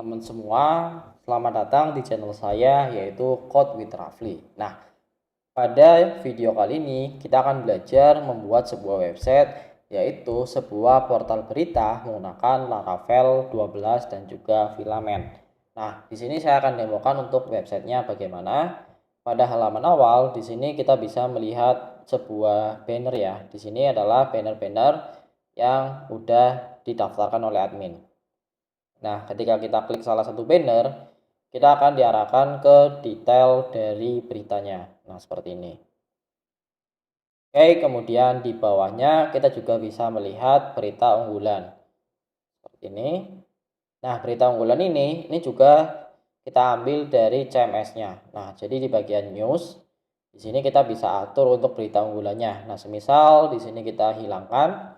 teman-teman semua, selamat datang di channel saya yaitu Code with Rafli. Nah, pada video kali ini kita akan belajar membuat sebuah website yaitu sebuah portal berita menggunakan Laravel 12 dan juga Filament. Nah, di sini saya akan demokan untuk websitenya bagaimana. Pada halaman awal di sini kita bisa melihat sebuah banner ya. Di sini adalah banner-banner yang udah didaftarkan oleh admin. Nah, ketika kita klik salah satu banner, kita akan diarahkan ke detail dari beritanya. Nah, seperti ini. Oke, kemudian di bawahnya kita juga bisa melihat berita unggulan. Seperti ini. Nah, berita unggulan ini juga kita ambil dari CMS-nya. Nah, jadi di bagian news, di sini kita bisa atur untuk berita unggulannya. Nah, semisal di sini kita hilangkan,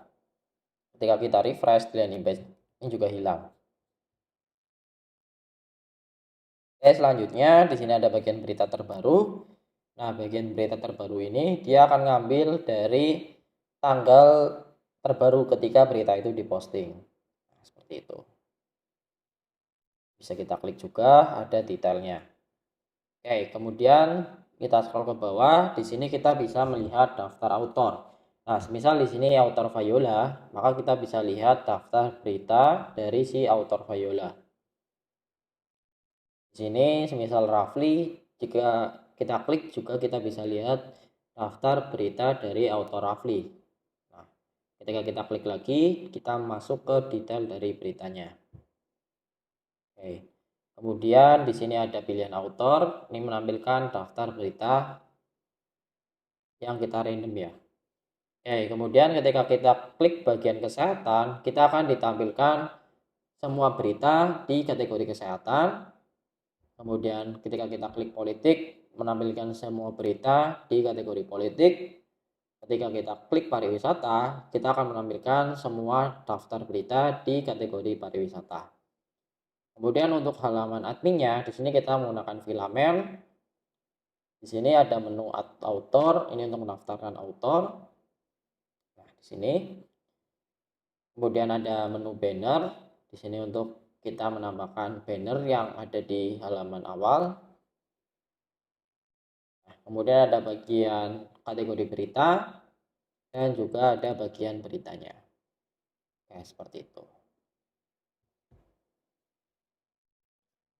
ketika kita refresh, delete image ini juga hilang. Oke, selanjutnya di sini ada bagian berita terbaru. Nah, bagian berita terbaru ini dia akan ngambil dari tanggal terbaru ketika berita itu diposting. Nah, seperti itu. Bisa kita klik juga, ada detailnya. Oke, kemudian kita scroll ke bawah. Di sini kita bisa melihat daftar author. Nah, misal di sini author Viola, maka kita bisa lihat daftar berita dari si author Viola. Di sini semisal Rafli, jika kita klik juga kita bisa lihat daftar berita dari author Rafli. Nah, ketika kita klik lagi, kita masuk ke detail dari beritanya. Oke. Kemudian di sini ada pilihan author, ini menampilkan daftar berita yang kita random ya. Oke, kemudian ketika kita klik bagian kesehatan, kita akan ditampilkan semua berita di kategori kesehatan. Kemudian ketika kita klik politik, menampilkan semua berita di kategori politik. Ketika kita klik pariwisata, kita akan menampilkan semua daftar berita di kategori pariwisata. Kemudian untuk halaman adminnya, di sini kita menggunakan Filament. Di sini ada menu author, ini untuk mendaftarkan author. Nah, di sini. Kemudian ada menu banner. Di sini untuk kita menambahkan banner yang ada di halaman awal. Nah, kemudian ada bagian kategori berita dan juga ada bagian beritanya. Oke, seperti itu.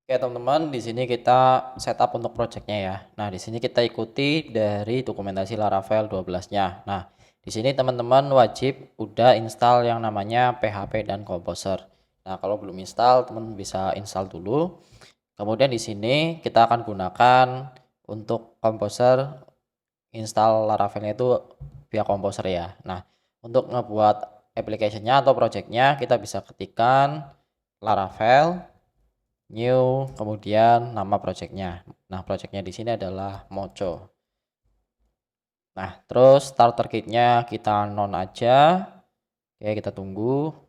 Oke, teman-teman, di sini kita setup untuk projectnya ya. Nah, di sini kita ikuti dari dokumentasi Laravel 12-nya. Nah, di sini teman-teman wajib udah install yang namanya PHP dan Composer. Nah, kalau belum install, teman bisa install dulu. Kemudian di sini kita akan gunakan untuk Composer install Laravelnya itu via Composer ya. Nah, untuk ngebuat application-nya atau projectnya kita bisa ketikkan Laravel new, kemudian nama projectnya. Nah, projectnya di sini adalah Mocho. Nah, terus starter kitnya kita non aja. Oke, kita tunggu.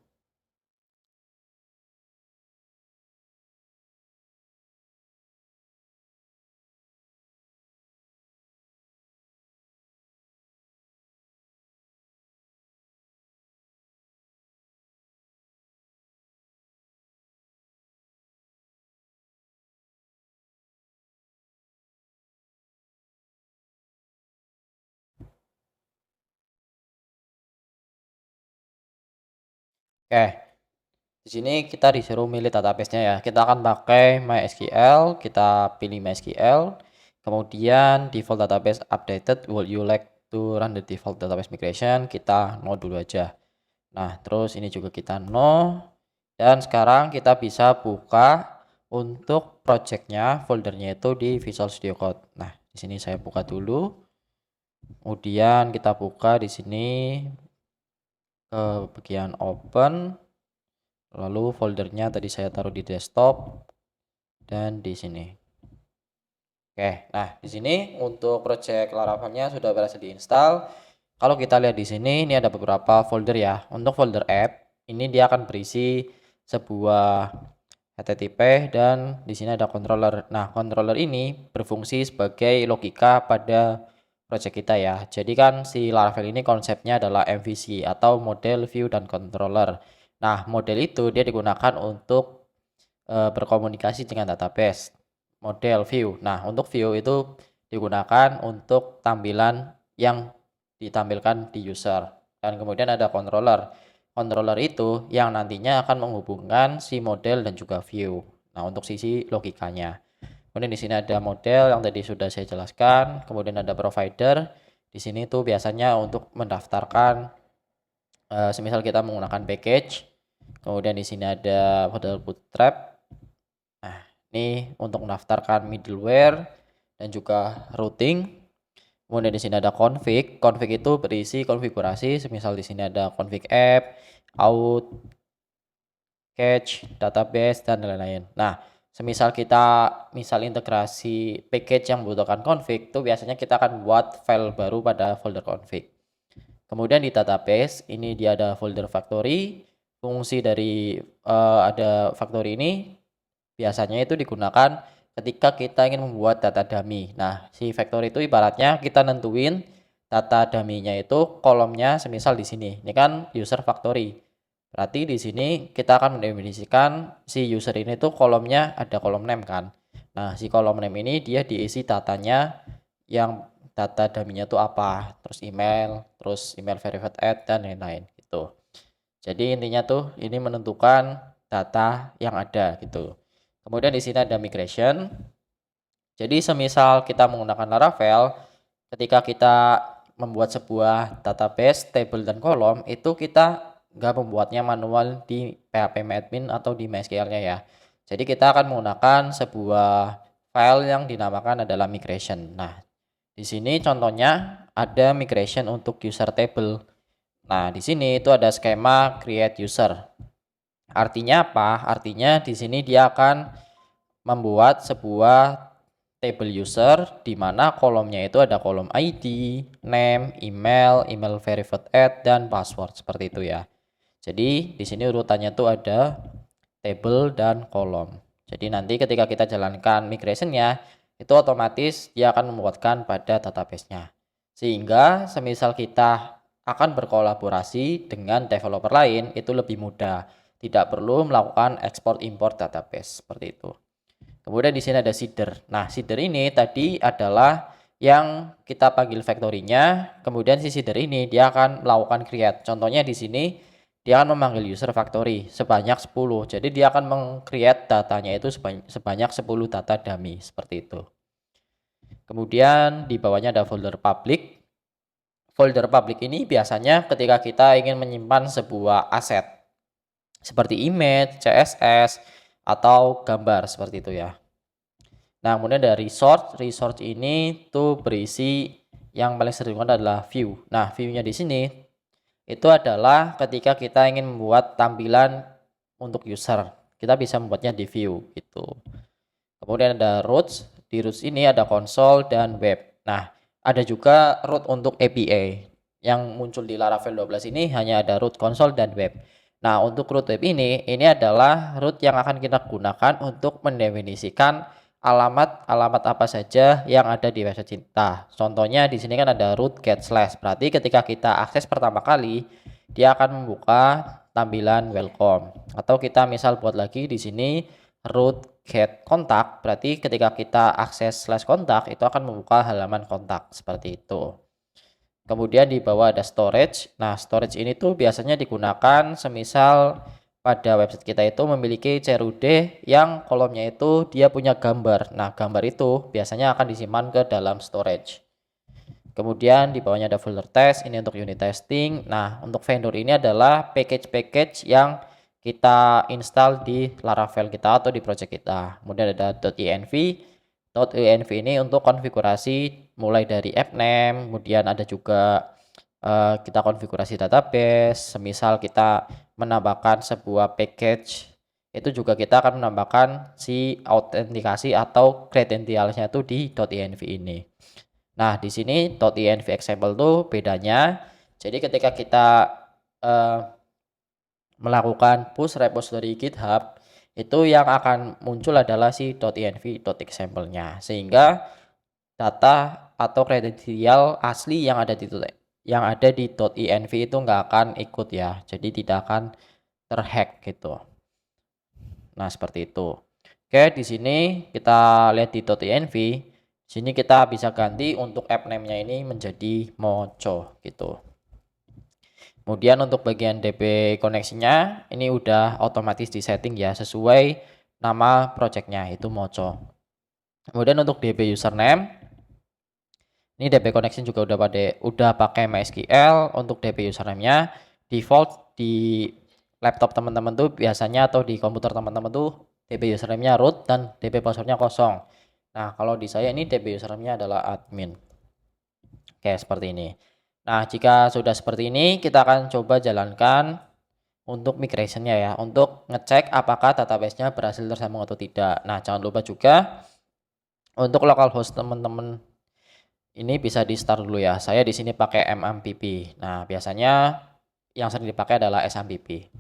Oke, di sini kita disuruh milih database-nya ya. Kita akan pakai MySQL, kita pilih MySQL. Kemudian default database updated, would you like to run the default database migration? Kita no dulu aja. Nah, terus ini juga kita no. Dan sekarang kita bisa buka untuk projectnya, foldernya itu di Visual Studio Code. Nah, di sini saya buka dulu. Kemudian kita buka di sini ke bagian open. Lalu foldernya tadi saya taruh di desktop dan di sini. Oke, nah di sini untuk project Laravelnya sudah berhasil diinstal. Kalau kita lihat di sini, ini ada beberapa folder ya. Untuk folder app, ini dia akan berisi sebuah HTTP dan di sini ada controller. Nah, controller ini berfungsi sebagai logika pada project kita ya. Jadi kan si Laravel ini konsepnya adalah MVC atau model view dan controller. Nah, model itu dia digunakan untuk berkomunikasi dengan database. Model view. Nah, untuk view itu digunakan untuk tampilan yang ditampilkan di user. Dan kemudian ada controller. Controller itu yang nantinya akan menghubungkan si model dan juga view. Nah, untuk sisi logikanya. Kemudian di sini ada model yang tadi sudah saya jelaskan. Kemudian ada provider. Di sini tuh biasanya untuk mendaftarkan semisal kita menggunakan package. Kemudian di sini ada model bootstrap. Nah, ini untuk mendaftarkan middleware dan juga routing. Kemudian di sini ada config. Config itu berisi konfigurasi, semisal di sini ada config app, out, cache, database dan lain-lain. Nah, semisal kita integrasi package yang membutuhkan config, itu biasanya kita akan buat file baru pada folder config. Kemudian di database ini dia ada folder factory. Fungsi dari ada factory ini biasanya itu digunakan ketika kita ingin membuat data dummy. Nah, si factory itu ibaratnya kita nentuin data dummy-nya itu kolomnya semisal di sini. Ini kan user factory. Berarti di sini kita akan mendefinisikan si user ini tuh kolomnya ada kolom name kan. Nah, si kolom name ini dia diisi datanya yang data dummy-nya tuh apa, terus email verified add dan lain-lain gitu. Jadi intinya tuh ini menentukan data yang ada gitu. Kemudian di sini ada migration. Jadi semisal kita menggunakan Laravel, ketika kita membuat sebuah database, table dan kolom, itu kita nggak membuatnya manual di PHP admin atau di MySQL-nya ya. Jadi kita akan menggunakan sebuah file yang dinamakan adalah migration. Nah, di sini contohnya ada migration untuk user table. Nah, di sini itu ada skema create user. Artinya apa? Artinya di sini dia akan membuat sebuah table user di mana kolomnya itu ada kolom ID, name, email verified add dan password seperti itu ya. Jadi di sini urutannya tuh ada table dan kolom. Jadi nanti ketika kita jalankan migrationnya, itu otomatis dia akan membuatkan pada database-nya. Sehingga semisal kita akan berkolaborasi dengan developer lain, itu lebih mudah. Tidak perlu melakukan ekspor import database seperti itu. Kemudian di sini ada seeder. Nah, seeder ini tadi adalah yang kita panggil factory-nya, kemudian si seeder ini dia akan melakukan create. Contohnya di sini dia akan memanggil user factory sebanyak 10. Jadi dia akan meng-create datanya itu sebanyak 10 data dummy seperti itu. Kemudian di bawahnya ada folder public. Folder public ini biasanya ketika kita ingin menyimpan sebuah aset seperti image, CSS, atau gambar seperti itu ya. Nah, kemudian ada resource. Resource ini tuh berisi yang paling sering adalah view. Nah, view-nya di sini itu adalah ketika kita ingin membuat tampilan untuk user. Kita bisa membuatnya di view gitu. Kemudian ada routes. Di routes ini ada konsol dan web. Nah, ada juga route untuk API. Yang muncul di Laravel 12 ini hanya ada route konsol dan web. Nah, untuk route web ini adalah route yang akan kita gunakan untuk mendefinisikan alamat apa saja yang ada di website kita. Contohnya di sini kan ada root get slash. Berarti ketika kita akses pertama kali, dia akan membuka tampilan welcome. Atau kita misal buat lagi di sini root get kontak. Berarti ketika kita akses slash kontak, itu akan membuka halaman kontak seperti itu. Kemudian di bawah ada storage. Nah, storage ini tuh biasanya digunakan semisal pada website kita itu memiliki CRUD yang kolomnya itu dia punya gambar. Nah, gambar itu biasanya akan disimpan ke dalam storage. Kemudian di bawahnya ada folder test, ini untuk unit testing. Nah, untuk vendor ini adalah package-package yang kita install di Laravel kita atau di project kita. Kemudian ada .env. .env ini untuk konfigurasi mulai dari app name, kemudian ada juga kita konfigurasi database, semisal kita menambahkan sebuah package, itu juga kita akan menambahkan si autentikasi atau credentialsnya itu di .env ini. Nah, di sini .env example tuh bedanya. Jadi ketika kita melakukan push repository GitHub, itu yang akan muncul adalah si .env.example-nya. Sehingga data atau kredensial asli yang ada di .env itu nggak akan ikut ya. Jadi tidak akan terhack gitu. Nah, seperti itu. Oke, di sini kita lihat di .env. Di sini kita bisa ganti untuk app name-nya ini menjadi Moco gitu. Kemudian untuk bagian DB koneksinya ini udah otomatis disetting ya sesuai nama projectnya itu Moco. Kemudian untuk DB username ini DB connection juga udah pakai MySQL. Untuk DB username-nya default di laptop teman-teman tuh biasanya atau di komputer teman-teman tuh DB username-nya root dan DB password-nya kosong. Nah, kalau di saya ini DB username-nya adalah admin. Oke, seperti ini. Nah, jika sudah seperti ini, kita akan coba jalankan untuk migration-nya ya, untuk ngecek apakah database-nya berhasil tersambung atau tidak. Nah, jangan lupa juga untuk localhost teman-teman ini bisa di start dulu ya. Saya di sini pakai MMPP. Nah, biasanya yang sering dipakai adalah SMPP.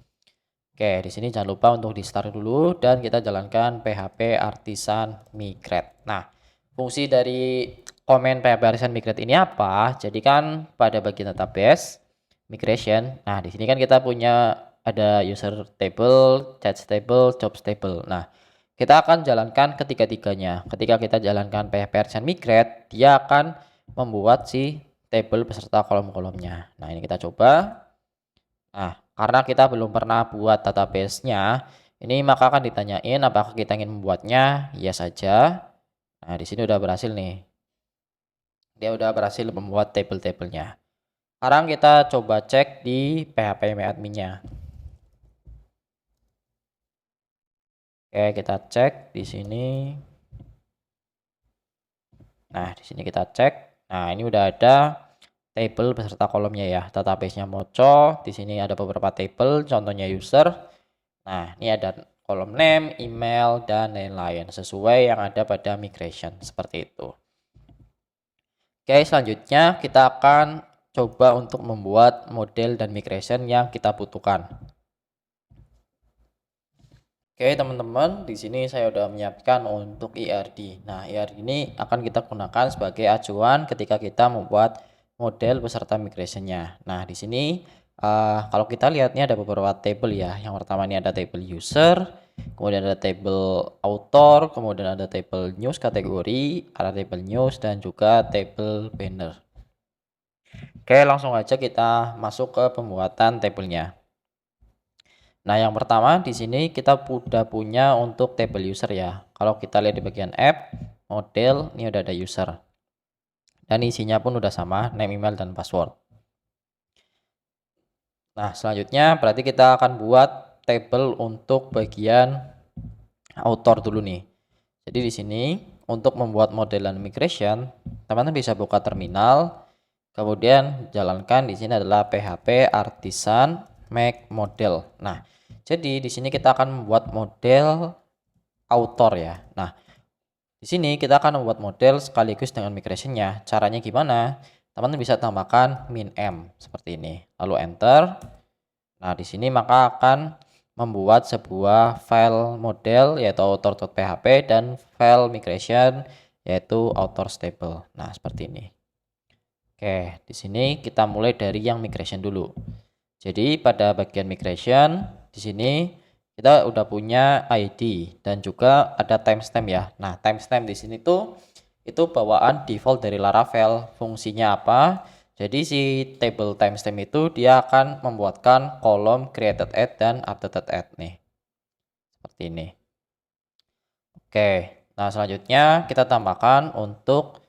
Oke, di sini jangan lupa untuk di start dulu dan kita jalankan PHP Artisan Migrate. Nah, fungsi dari komen PHP Artisan Migrate ini apa? Jadi kan pada bagian database migration. Nah, di sini kan kita punya ada user table, chat table, jobs table. Nah, kita akan jalankan ketiga-tiganya. Ketika kita jalankan PHP Artisan Migrate, dia akan membuat si table beserta kolom-kolomnya. Nah, ini kita coba. Nah, karena kita belum pernah buat database-nya, ini maka akan ditanyain apakah kita ingin membuatnya, ya saja. Nah, di sini udah berhasil nih. Dia udah berhasil membuat table-tablenya. Sekarang kita coba cek di PHP admin-nya. Oke, kita cek di sini. Nah, di sini kita cek. Nah, ini udah ada table beserta kolomnya ya. Database-nya Moco. Di sini ada beberapa table, contohnya user. Nah, ini ada kolom name, email, dan lain-lain sesuai yang ada pada migration seperti itu. Oke, selanjutnya kita akan coba untuk membuat model dan migration yang kita butuhkan. Oke, teman-teman, di sini saya sudah menyiapkan untuk ERD. Nah, ERD ini akan kita gunakan sebagai acuan ketika kita membuat model beserta migration-nya. Nah, di sini kalau kita lihat ini ada beberapa table ya. Yang pertama ini ada table user, kemudian ada table author, kemudian ada table news kategori, ada table news, dan juga table banner. Oke, langsung aja kita masuk ke pembuatan tabelnya. Nah, yang pertama di sini kita udah punya untuk table user ya. Kalau kita lihat di bagian app, model, ini udah ada user. Dan isinya pun udah sama, name, email, dan password. Nah, selanjutnya berarti kita akan buat table untuk bagian author dulu nih. Jadi di sini untuk membuat model dan migration, teman-teman bisa buka terminal, kemudian jalankan di sini adalah PHP Artisan Make Model. Nah, jadi di sini kita akan membuat model author ya. Nah, di sini kita akan membuat model sekaligus dengan migration-nya. Caranya gimana? Teman-teman bisa tambahkan min m seperti ini. Lalu enter. Nah, di sini maka akan membuat sebuah file model yaitu author.php dan file migration yaitu author stable. Nah, seperti ini. Oke, di sini kita mulai dari yang migration dulu. Jadi pada bagian migration di sini kita udah punya ID dan juga ada timestamp ya. Nah, timestamp di sini tuh itu bawaan default dari Laravel. Fungsinya apa? Jadi si table timestamp itu dia akan membuatkan kolom created at dan updated at nih. Seperti ini. Oke. Nah, selanjutnya kita tambahkan untuk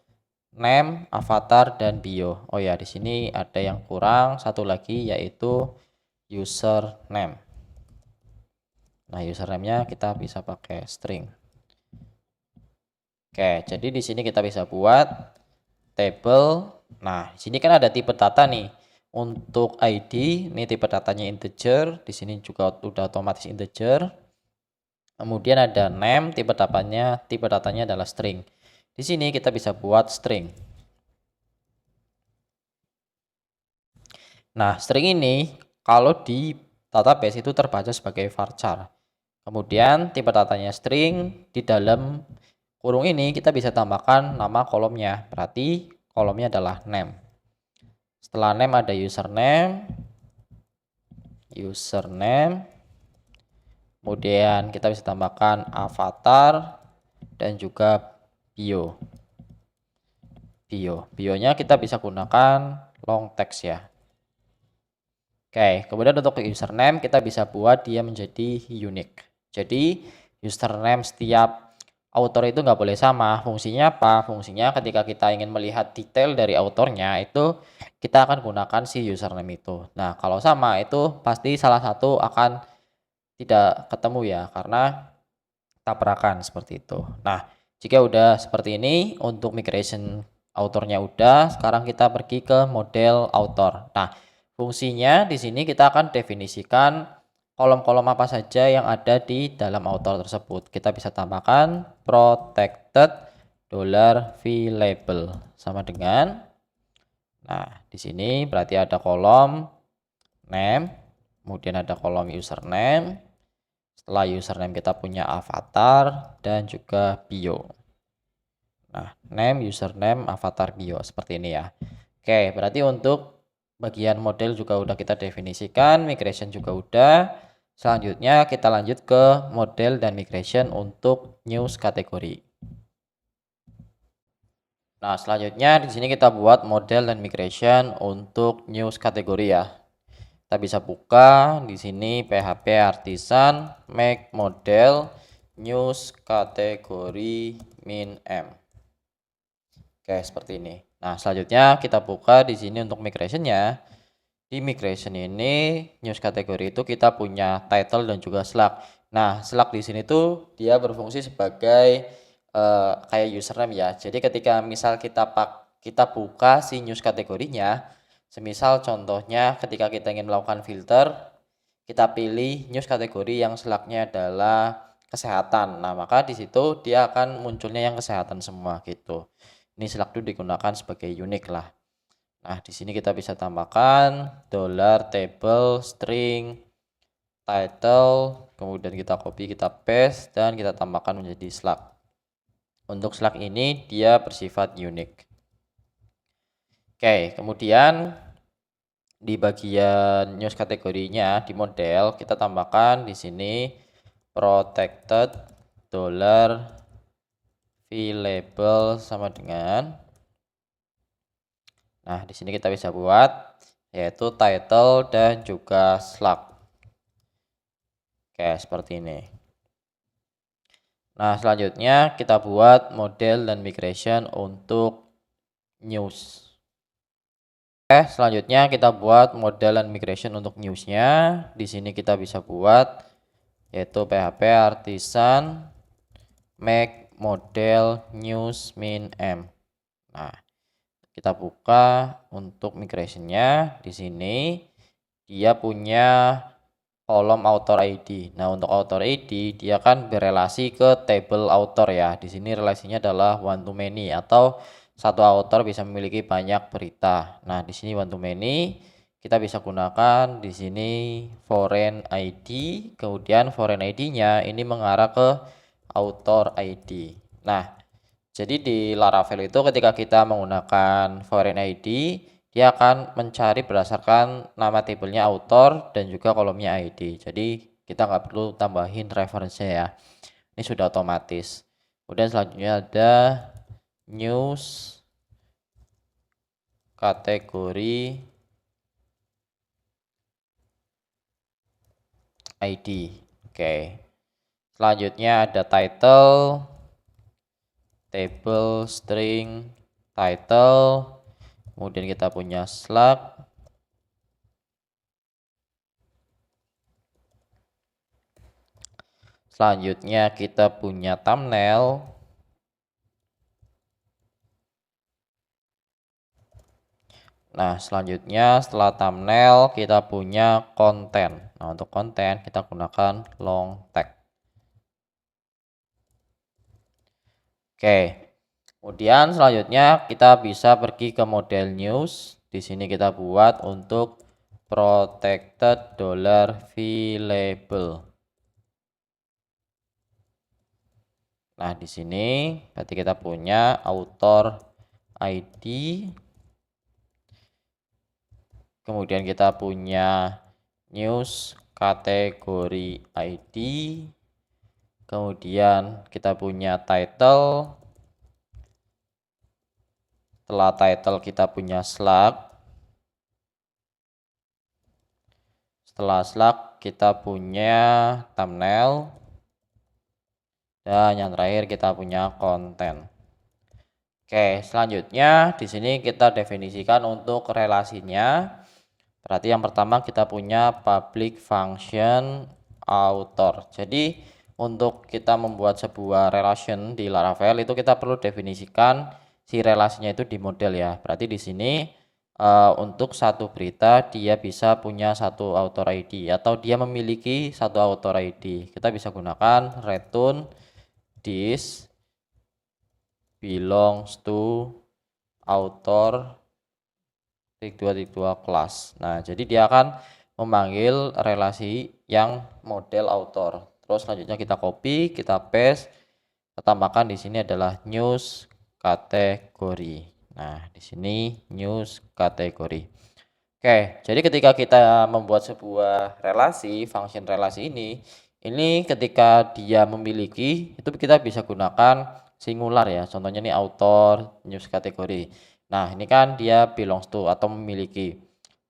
name, avatar, dan bio. Oh ya, di sini ada yang kurang satu lagi yaitu username. Nah, username-nya kita bisa pakai string. Oke, jadi di sini kita bisa buat table. Nah, di sini kan ada tipe data nih. Untuk ID, ini tipe datanya integer. Di sini juga udah otomatis integer. Kemudian ada name, tipe datanya adalah string. Di sini kita bisa buat string. Nah, string ini kalau di database itu terbaca sebagai varchar. Kemudian tipe datanya string, di dalam kurung ini kita bisa tambahkan nama kolomnya. Berarti kolomnya adalah name. Setelah name ada username, Kemudian kita bisa tambahkan avatar dan juga bio. Bionya kita bisa gunakan long text ya. Oke, kemudian untuk username kita bisa buat dia menjadi unique. Jadi username setiap author itu nggak boleh sama. Fungsinya apa? Fungsinya ketika kita ingin melihat detail dari autornya itu kita akan gunakan si username itu. Nah, kalau sama itu pasti salah satu akan tidak ketemu ya karena tabrakan seperti itu. Nah, jika udah seperti ini untuk migration autornya udah, sekarang kita pergi ke model author. Nah, fungsinya di sini kita akan definisikan kolom-kolom apa saja yang ada di dalam author tersebut. Kita bisa tambahkan protected $v label sama dengan, nah di sini berarti ada kolom name, kemudian ada kolom username. Setelah username kita punya avatar dan juga bio. Nah, name, username, avatar, bio seperti ini ya. Oke, berarti untuk bagian model juga udah kita definisikan, migration juga udah. Selanjutnya kita lanjut ke model dan migration untuk news kategori. Nah, selanjutnya di sini kita buat model dan migration untuk news kategori ya. Kita bisa buka di sini PHP Artisan make model news kategori min M. Oke, seperti ini. Nah, selanjutnya kita buka di sini untuk migrationnya. Di migration ini news kategori itu kita punya title dan juga slug. Nah, slug di sini tuh dia berfungsi sebagai kayak username ya. Jadi ketika misal kita buka si news kategorinya, semisal contohnya ketika kita ingin melakukan filter, kita pilih news kategori yang slugnya adalah kesehatan. Nah, maka di situ dia akan munculnya yang kesehatan semua gitu. Ini slug itu digunakan sebagai unique lah. Nah, di sini kita bisa tambahkan $table string title, kemudian kita copy, kita paste dan kita tambahkan menjadi slug. Untuk slug ini dia bersifat unique. Oke, kemudian di bagian news kategorinya di model kita tambahkan di sini protected $v label sama dengan, nah di sini kita bisa buat yaitu title dan juga slug. Oke, seperti ini. Nah, selanjutnya kita buat model dan migration untuk news. Oke, selanjutnya kita buat model dan migration untuk newsnya. Di sini kita bisa buat yaitu PHP Artisan make model news min M. Nah, kita buka untuk migrationnya. Di sini dia punya kolom author ID. Nah, untuk author ID dia kan berelasi ke table author ya. Di sini relasinya adalah one to many atau satu author bisa memiliki banyak berita. Nah, di sini one to many kita bisa gunakan di sini foreign ID. Kemudian foreign ID-nya ini mengarah ke author ID. Nah, jadi di Laravel itu ketika kita menggunakan foreign ID dia akan mencari berdasarkan nama tabelnya author dan juga kolomnya ID. Jadi kita nggak perlu tambahin reference-nya ya. Ini sudah otomatis. Kemudian selanjutnya ada news kategori ID. Oke. Selanjutnya ada title, table string title. Kemudian kita punya slug. Selanjutnya kita punya thumbnail. Nah, selanjutnya setelah thumbnail kita punya konten. Nah, untuk konten kita gunakan long text. Oke. Kemudian selanjutnya kita bisa pergi ke model news. Di sini kita buat untuk protected $v label. Nah, di sini berarti kita punya author ID. Kemudian kita punya news kategori ID, kemudian kita punya title, setelah title kita punya slug, setelah slug kita punya thumbnail, dan yang terakhir kita punya konten. Oke, selanjutnya di sini kita definisikan untuk relasinya. Berarti yang pertama kita punya public function author. Jadi untuk kita membuat sebuah relation di Laravel itu kita perlu definisikan si relasinya itu di model ya. Berarti di sini untuk satu berita dia bisa punya satu author ID atau dia memiliki satu author ID. Kita bisa gunakan return this belongs to author 2 kelas. Nah, jadi dia akan memanggil relasi yang model author. Terus selanjutnya kita copy, kita paste, kita tambahkan di sini adalah news kategori. Nah, di sini news kategori. Oke, jadi ketika kita membuat sebuah relasi, function relasi ini ketika dia memiliki, itu kita bisa gunakan singular ya. Contohnya ini author, news kategori. Nah, ini kan dia belongs to atau memiliki.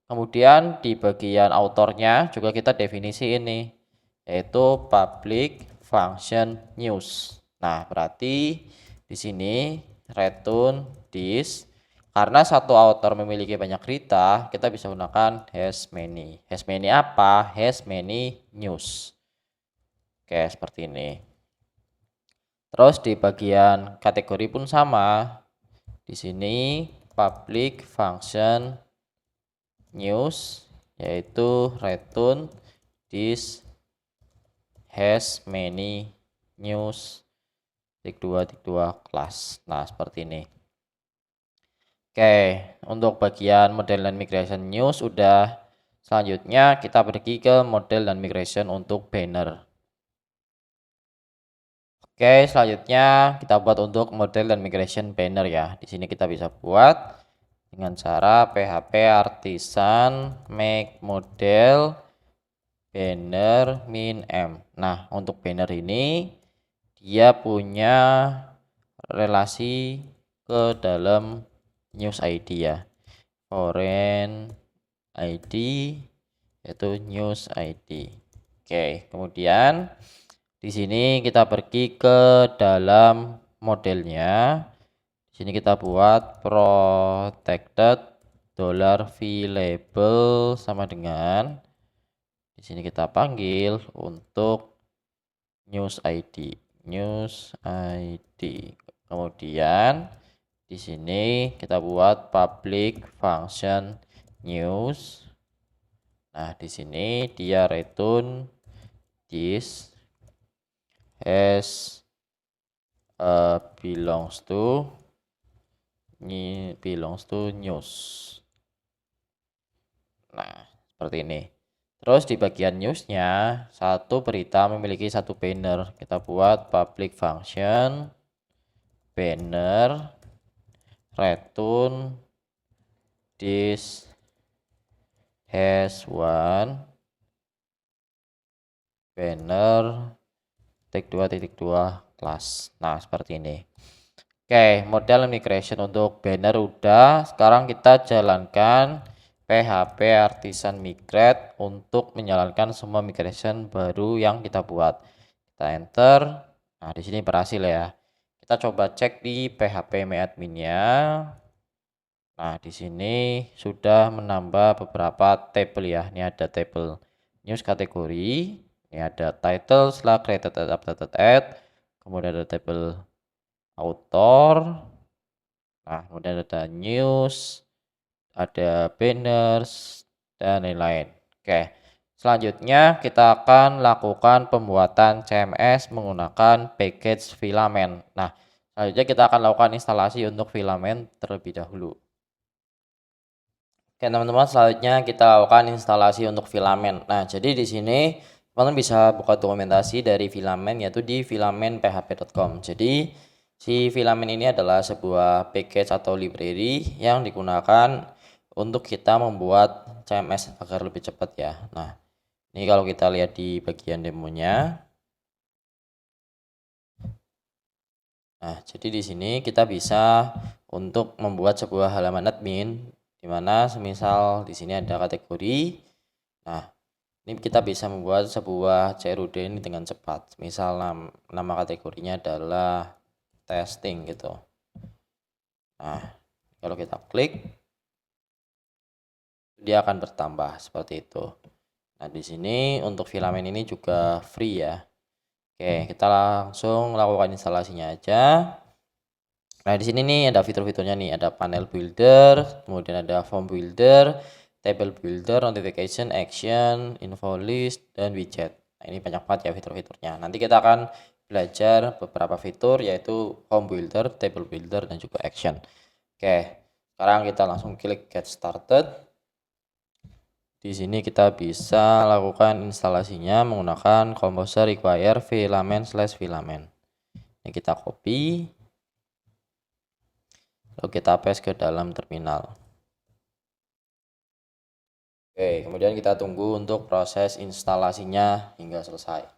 Kemudian di bagian autornya juga kita definisi ini, yaitu public function news. Nah, berarti di sini return this. Karena satu author memiliki banyak berita, kita bisa gunakan has many. Has many apa? Has many news. Oke, seperti ini. Terus di bagian kategori pun sama. Di sini public function news yaitu return this has many news -2 kelas. Nah, seperti ini. Oke, untuk bagian model dan migration news udah. Selanjutnya kita pergi ke model dan migration untuk banner. Oke, selanjutnya kita buat untuk model dan migration banner ya. Di sini kita bisa buat dengan cara PHP artisan make model banner min m. Nah, untuk banner ini dia punya relasi ke dalam news ID ya. Foreign ID yaitu news ID. Oke, kemudian di sini kita pergi ke dalam modelnya. Di sini kita buat protected $v-label sama dengan di sini kita panggil untuk news ID. Kemudian di sini kita buat public function news. Nah, di sini dia return this has belongs to news. Nah, seperti ini. Terus di bagian newsnya, satu berita memiliki satu banner. Kita buat public function banner return this has one banner -2 kelas. Nah, seperti ini. Oke, model migration untuk banner udah. Sekarang kita jalankan PHP artisan migrate untuk menjalankan semua migration baru yang kita buat. Kita enter. Nah, di sini berhasil ya. Kita coba cek di PHP myadmin-nya. Nah, di sini sudah menambah beberapa tabel ya. Ini ada tabel news kategori, ini ada title, slug, created, updated, add, kemudian ada tabel author. Nah, kemudian ada news, ada banners, dan lain-lain. Oke, selanjutnya kita akan lakukan pembuatan CMS menggunakan package filament. Nah, selanjutnya kita akan lakukan instalasi untuk filament terlebih dahulu. Oke, teman-teman, selanjutnya kita lakukan instalasi untuk filament. Nah, jadi di sini teman-teman bisa buka dokumentasi dari filament yaitu di filament.php.com. Jadi si filament ini adalah sebuah package atau library yang digunakan untuk kita membuat CMS agar lebih cepat ya. Nah, Ini kalau kita lihat di bagian demonya. Nah, jadi di sini kita bisa untuk membuat sebuah halaman admin, di mana semisal di sini ada kategori. Nah, ini kita bisa membuat sebuah CRUD ini dengan cepat. Misal nama kategorinya adalah testing gitu. Nah, kalau kita klik, dia akan bertambah seperti itu. Nah, di sini untuk filamen ini juga free ya. Oke, kita langsung lakukan instalasinya aja. Nah, di sini nih ada fitur-fiturnya nih, ada panel builder, kemudian ada form builder, table builder, notification, action, info list, dan widget. Nah, ini banyak banget ya fitur-fiturnya. Nanti kita akan belajar beberapa fitur yaitu form builder, table builder, dan juga action. Oke, sekarang kita langsung klik get started. Di sini kita bisa lakukan instalasinya menggunakan composer require filament/filament. Ini kita copy, lalu kita paste ke dalam terminal. Oke, kemudian kita tunggu untuk proses instalasinya hingga selesai.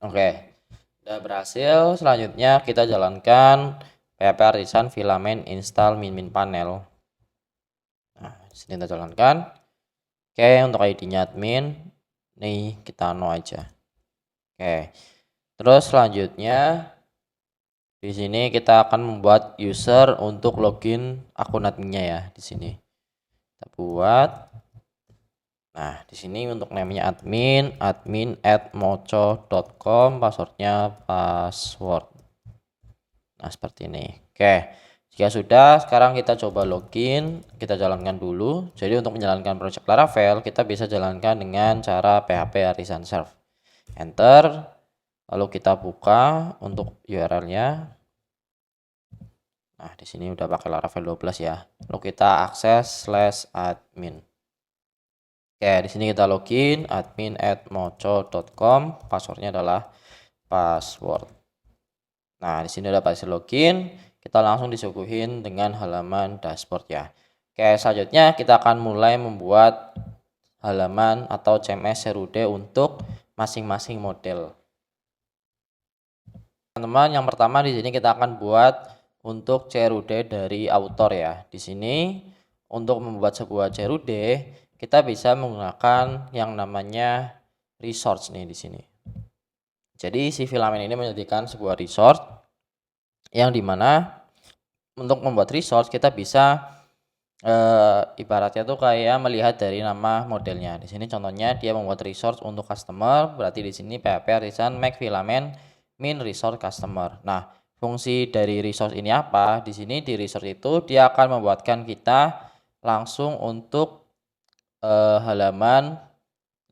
Oke, udah berhasil. Selanjutnya kita jalankan PHP Artisan Filament install min panel. Nah, sini kita jalankan. Oke, untuk ID-nya admin, nih kita no aja. Oke, terus selanjutnya di sini kita akan membuat user untuk login akun adminnya ya di sini. Kita buat. Nah, di sini untuk namanya admin@moco.com, passwordnya password. Nah, seperti ini. Oke, jika sudah, sekarang kita coba login, kita jalankan dulu. Jadi untuk menjalankan project Laravel, kita bisa jalankan dengan cara PHP Artisan Serve. Enter, lalu kita buka untuk URL-nya. Nah, di sini udah pakai Laravel 12 ya. Lalu kita akses /admin. Oke, di sini kita login admin@moco.com, passwordnya adalah password. Nah, di sini udah pasti login, kita langsung disuguhin dengan halaman dashboard ya. Oke, selanjutnya kita akan mulai membuat halaman atau CMS CRUD untuk masing-masing model. Teman-teman, yang pertama di sini kita akan buat untuk CRUD dari author ya. Di sini untuk membuat sebuah CRUD kita bisa menggunakan yang namanya resource nih di sini. Jadi si filamen ini menyediakan sebuah resource yang dimana untuk membuat resource kita bisa ibaratnya tuh kayak melihat dari nama modelnya. Di sini contohnya dia membuat resource untuk customer, berarti di sini PHP Artisan make filament min resource customer. Nah, fungsi dari resource ini apa? Di sini di resource itu dia akan membuatkan kita langsung untuk halaman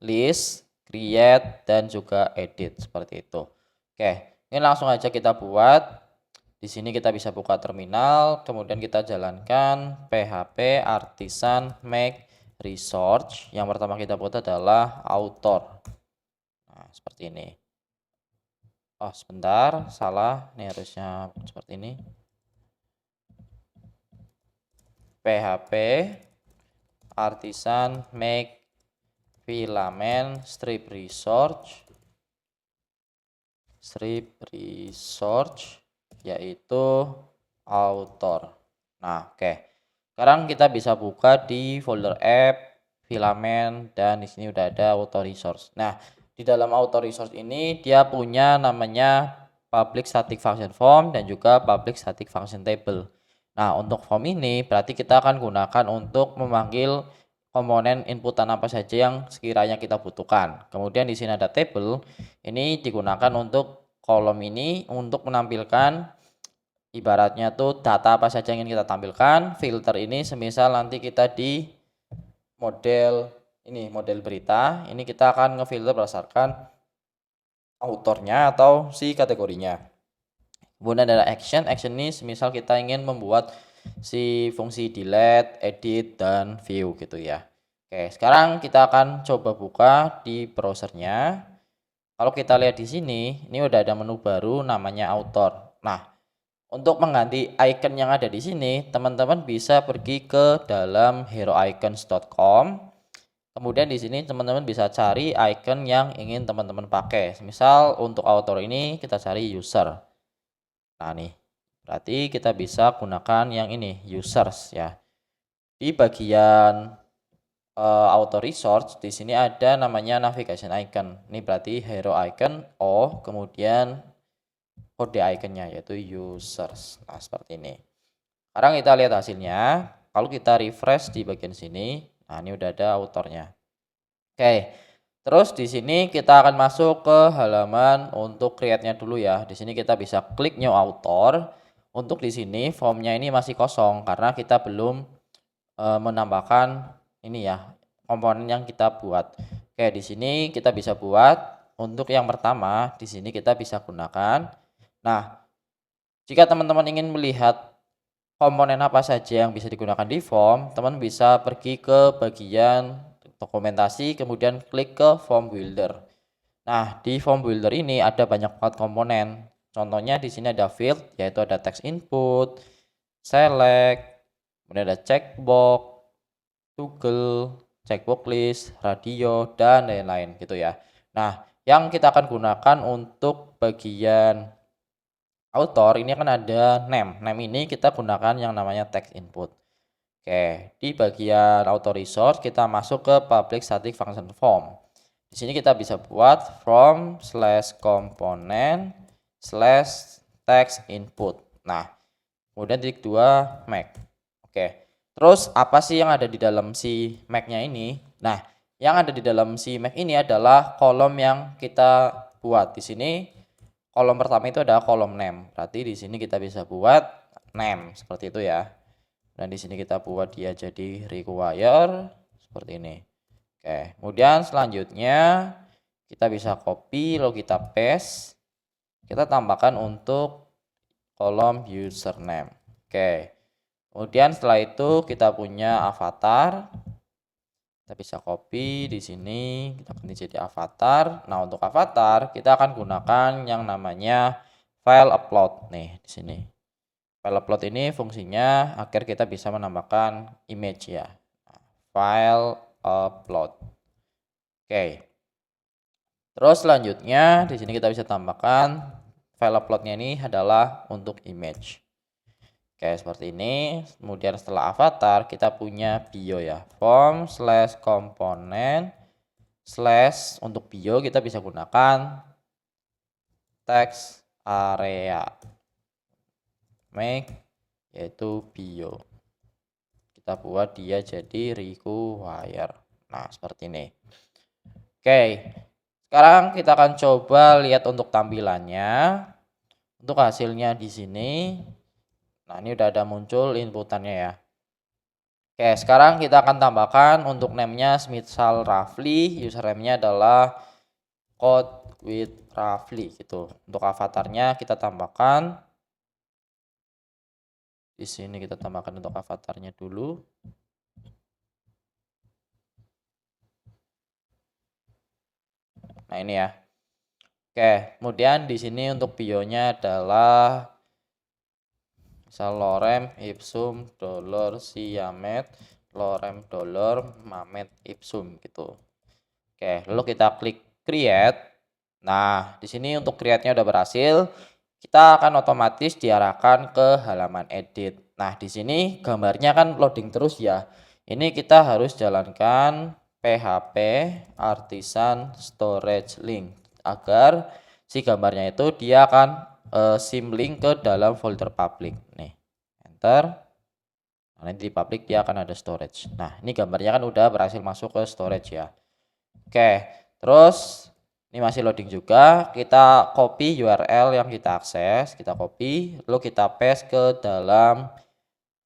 list, create, dan juga edit seperti itu. Oke, ini langsung aja kita buat. Di sini kita bisa buka terminal, kemudian kita jalankan PHP Artisan make resource. Yang pertama kita buat adalah author. Nah, seperti ini. Oh, sebentar, salah. Ini harusnya seperti ini. PHP Artisan make filament strip resource yaitu author. Nah, oke. Sekarang kita bisa buka di folder app, filament, dan di sini udah ada auto resource. Nah, di dalam auto resource ini dia punya namanya public static function form dan juga public static function table. Nah, untuk form ini berarti kita akan gunakan untuk memanggil komponen inputan apa saja yang sekiranya kita butuhkan. Kemudian di sini ada table, ini digunakan untuk kolom ini untuk menampilkan ibaratnya tuh data apa saja yang ingin kita tampilkan. Filter ini semisal nanti kita di model ini, model berita, ini kita akan ngefilter berdasarkan autornya atau si kategorinya. Kemudian ada action ini semisal kita ingin membuat si fungsi delete, edit, dan view gitu ya. Oke, sekarang kita akan coba buka di browsernya. Kalau kita lihat di sini, ini udah ada menu baru namanya author. Nah, untuk mengganti icon yang ada di sini, teman-teman bisa pergi ke dalam heroicons.com. Kemudian di sini teman-teman bisa cari icon yang ingin teman-teman pakai. Misal untuk author ini kita cari user. Nah, nih. Berarti kita bisa gunakan yang ini, users ya. Di bagian auto resource di sini ada namanya navigation icon. Ini berarti hero icon O, kemudian kode iconnya yaitu users. Nah, seperti ini. Sekarang kita lihat hasilnya. Kalau kita refresh di bagian sini, nah ini udah ada autornya. Oke. Terus di sini kita akan masuk ke halaman untuk create-nya dulu ya. Di sini kita bisa klik new author. Untuk di sini formnya ini masih kosong karena kita belum menambahkan ini ya komponen yang kita buat. Oke, di sini kita bisa buat untuk yang pertama di sini kita bisa gunakan. Nah, jika teman-teman ingin melihat komponen apa saja yang bisa digunakan di form, teman bisa pergi ke bagian dokumentasi, kemudian klik ke form builder. Nah, di form builder ini ada banyak banget komponen. Contohnya di sini ada field, yaitu ada text input, select, kemudian ada checkbox, toggle, checkbox list, radio, dan lain-lain gitu ya. Nah, yang kita akan gunakan untuk bagian author ini akan ada name. Name ini kita gunakan yang namanya text input. Oke, di bagian auto resource kita masuk ke public static function form. Di sini kita bisa buat from/component/text input. Nah, kemudian titik 2 make. Oke. Terus apa sih yang ada di dalam si make-nya ini? Nah, yang ada di dalam si make ini adalah kolom yang kita buat. Di sini kolom pertama itu adalah kolom name. Berarti di sini kita bisa buat name seperti itu ya. Dan di sini kita buat dia jadi require seperti ini. Oke, kemudian selanjutnya kita bisa copy lalu kita paste. Kita tambahkan untuk kolom username. Oke. Kemudian setelah itu kita punya avatar. Kita bisa copy di sini, kita ganti jadi avatar. Nah, untuk avatar kita akan gunakan yang namanya file upload nih di sini. File upload ini fungsinya agar kita bisa menambahkan image ya. File upload. Oke. Terus selanjutnya di sini kita bisa tambahkan file uploadnya ini adalah untuk image. Oke, seperti ini. Kemudian setelah avatar kita punya bio ya. Form/component/ untuk bio kita bisa gunakan text area make yaitu bio. Kita buat dia jadi require. Nah, seperti ini. Oke. Sekarang kita akan coba lihat untuk tampilannya. Untuk hasilnya di sini. Nah, ini udah ada muncul inputannya ya. Oke, sekarang kita akan tambahkan untuk name-nya misal Rafli, username-nya adalah code with Rafli gitu. Untuk avatarnya kita tambahkan di sini, kita tambahkan untuk avatarnya dulu. Nah, ini ya. Oke, kemudian di sini untuk bio-nya adalah misal lorem ipsum dollar siamet lorem dollar mamet ipsum gitu. Oke, lalu kita klik create. Nah, di sini untuk create-nya udah berhasil. Kita akan otomatis diarahkan ke halaman edit. Nah, di sini gambarnya kan loading terus ya. Ini kita harus jalankan php artisan storage link agar si gambarnya itu dia akan symlink ke dalam folder public. Nih, enter. Nah, nanti di public dia akan ada storage. Nah, ini gambarnya kan udah berhasil masuk ke storage ya. Oke, terus ini masih loading juga. Kita copy URL yang kita akses, kita copy, lalu kita paste ke dalam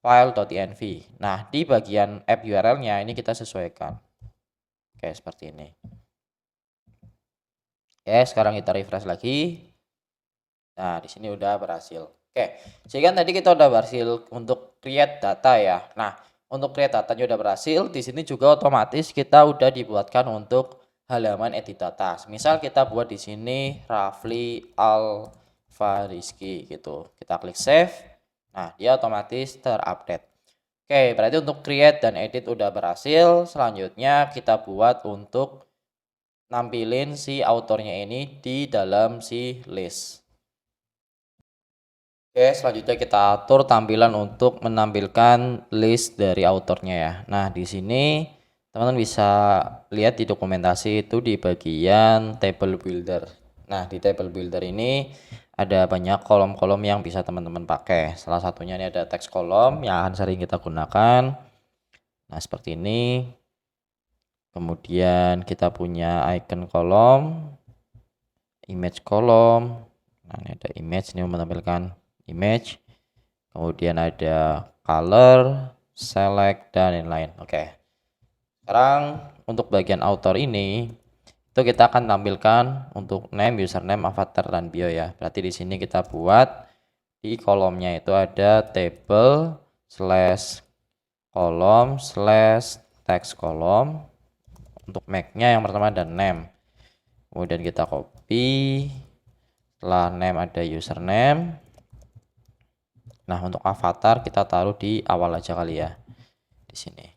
file.env. Nah, di bagian app URL-nya ini kita sesuaikan. Oke, seperti ini. Oke, sekarang kita refresh lagi. Nah, di sini udah berhasil. Oke, sehingga tadi kita udah berhasil untuk create data ya. Nah, untuk create datanya udah berhasil, di sini juga otomatis kita udah dibuatkan untuk halaman edit data. Misal kita buat di sini Rafli Alfariski gitu. Kita klik save. Nah, dia otomatis terupdate. Oke, berarti untuk create dan edit udah berhasil. Selanjutnya kita buat untuk nampilin si autornya ini di dalam si list. Oke, selanjutnya kita atur tampilan untuk menampilkan list dari autornya ya. Nah, di sini teman-teman bisa lihat di dokumentasi itu di bagian table builder. Nah, di table builder ini ada banyak kolom-kolom yang bisa teman-teman pakai. Salah satunya ini ada text kolom yang akan sering kita gunakan. Nah, seperti ini. Kemudian kita punya icon kolom, image kolom. Nah, ini ada image, ini menampilkan image, kemudian ada color, select, dan lain-lain. Oke, sekarang untuk bagian author ini itu kita akan tampilkan untuk name, username, avatar, dan bio ya. Berarti di sini kita buat di kolomnya itu ada table slash kolom slash text kolom. Untuk make-nya yang pertama ada name, kemudian kita copy, setelah name ada username. Nah, untuk avatar kita taruh di awal aja kali ya. Di sini.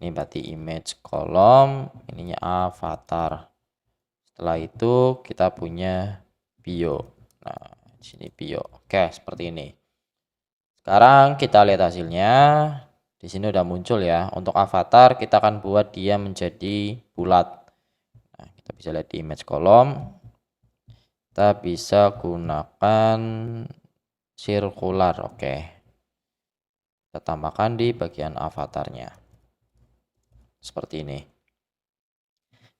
Ini berarti image kolom, ininya avatar. Setelah itu kita punya bio. Nah, di sini bio. Oke, seperti ini. Sekarang kita lihat hasilnya. Di sini udah muncul ya. Untuk avatar kita akan buat dia menjadi bulat. Nah, kita bisa lihat di image kolom. Kita bisa gunakan circular. Oke. Kita tambahkan di bagian avatarnya. Seperti ini.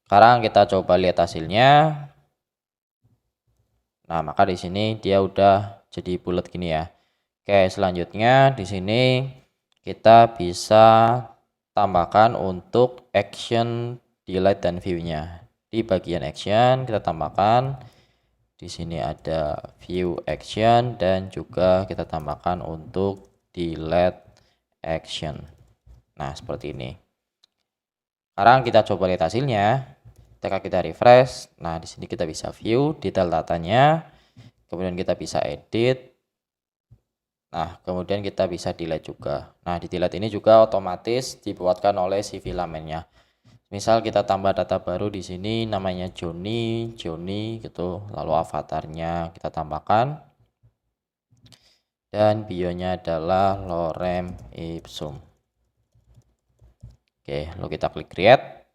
Sekarang kita coba lihat hasilnya. Nah, maka di sini dia udah jadi bulat gini ya. Oke, selanjutnya di sini kita bisa tambahkan untuk action, delete, dan view-nya. Di bagian action kita tambahkan di sini ada view action dan juga kita tambahkan untuk delete action. Nah, seperti ini. Sekarang kita coba lihat hasilnya. Ketika kita refresh, nah di sini kita bisa view detail datanya, kemudian kita bisa edit. Nah, kemudian kita bisa delete juga. Nah, di delete ini juga otomatis dibuatkan oleh si filamennya. Misal kita tambah data baru di sini namanya Joni gitu, lalu avatarnya kita tambahkan dan bionya adalah Lorem Ipsum. Oke, lalu kita klik create.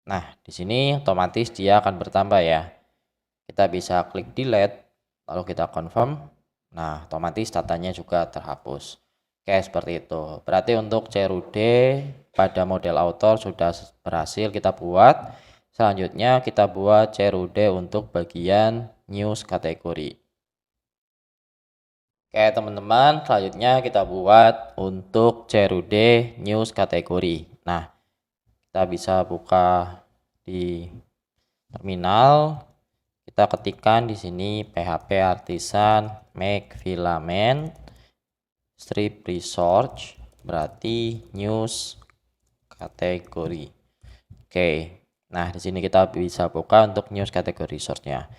Nah, di sini otomatis dia akan bertambah ya. Kita bisa klik delete, lalu kita confirm. Nah, otomatis datanya juga terhapus. Oke, seperti itu. Berarti untuk CRUD pada model author sudah berhasil kita buat. Selanjutnya kita buat CRUD untuk bagian news kategori. Oke, teman-teman, selanjutnya kita buat untuk CRUD news kategori. Nah, kita bisa buka di terminal. Kita ketikkan di sini PHP artisan make filament strip research, berarti news kategori. Oke. Nah, di sini kita bisa buka untuk news kategori research-nya.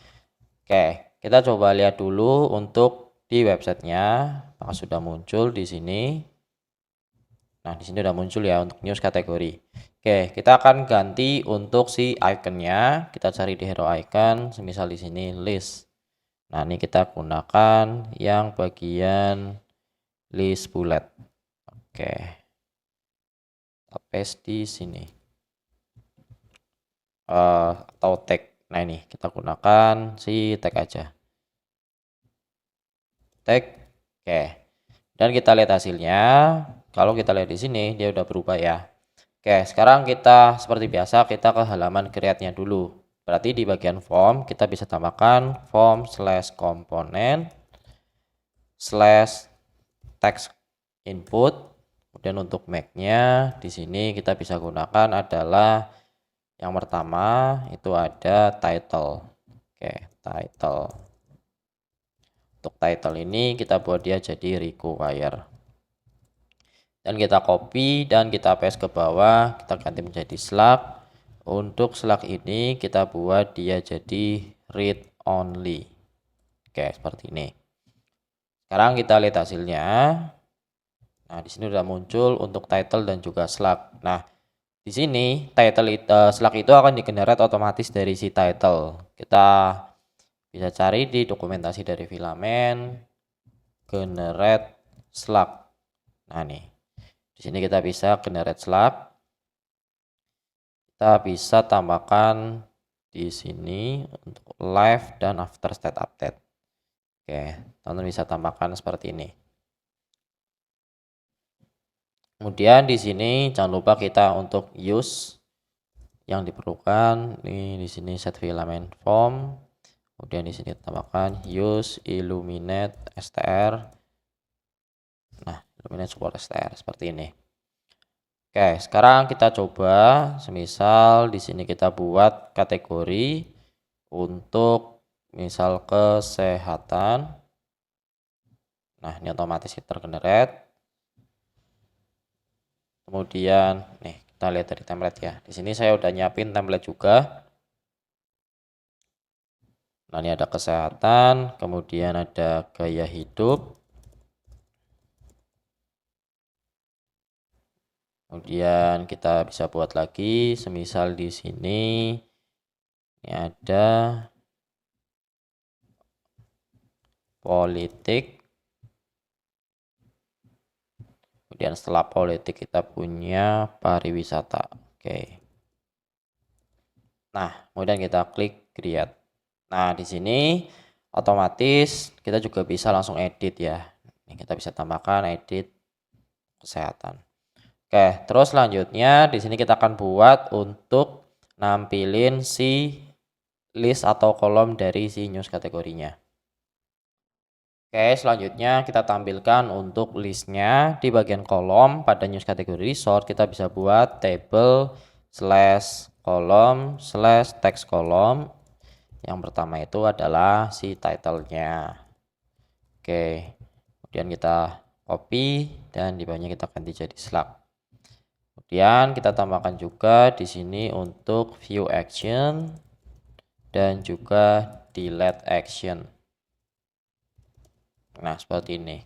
Oke, kita coba lihat dulu untuk di websitenya apakah sudah muncul di sini. Nah, di sini udah muncul ya untuk news kategori. Oke, kita akan ganti untuk si iconnya. Kita cari di hero icon, semisal di sini list. Nah, ini kita gunakan yang bagian list bullet. Oke. Kita paste di sini. Atau tag. Nah, ini kita gunakan si tag aja. Tag. Oke. Dan kita lihat hasilnya. Kalau kita lihat di sini dia udah berubah ya. Oke, sekarang kita seperti biasa kita ke halaman create-nya dulu. Berarti di bagian form kita bisa tambahkan form slash komponen slash text input. Kemudian untuk make-nya di sini kita bisa gunakan adalah yang pertama itu ada title. Oke, title. Untuk title ini kita buat dia jadi require. Dan kita copy dan kita paste ke bawah, kita ganti menjadi slug. Untuk slug ini kita buat dia jadi read only. Oke, seperti ini. Sekarang kita lihat hasilnya. Nah, di sini sudah muncul untuk title dan juga slug. Nah, di sini slug itu akan di-generate otomatis dari si title. Kita bisa cari di dokumentasi dari filament generate slug. Nah, nih. Di sini kita bisa generate slug. Kita bisa tambahkan di sini untuk live dan after state update. Oke, teman-teman bisa tambahkan seperti ini. Kemudian di sini jangan lupa kita untuk use yang diperlukan. Ini di sini set filament form. Kemudian di sini tambahkan use illuminate str. Nah, illuminate support str seperti ini. Oke, sekarang kita coba, semisal di sini kita buat kategori untuk misal kesehatan. Nah, ini otomatis tergenerate. Kemudian, nih kita lihat dari template ya. Di sini saya udah nyiapin template juga. Nah, ini ada kesehatan, kemudian ada gaya hidup. Kemudian kita bisa buat lagi, semisal di sini ini ada politik. Kemudian setelah politik kita punya pariwisata. Oke. Nah, kemudian kita klik create. Nah, di sini otomatis kita juga bisa langsung edit ya. Ini kita bisa tambahkan edit kesehatan. Oke, terus selanjutnya di sini kita akan buat untuk nampilin si list atau kolom dari si news kategorinya. Oke, selanjutnya kita tampilkan untuk listnya di bagian kolom pada news kategori resort. Kita bisa buat table /kolom /text kolom. Yang pertama itu adalah si title-nya. Oke, kemudian kita copy dan di bawahnya kita ganti jadi slug. Kemudian kita tambahkan juga di sini untuk view action dan juga delete action. Nah, seperti ini.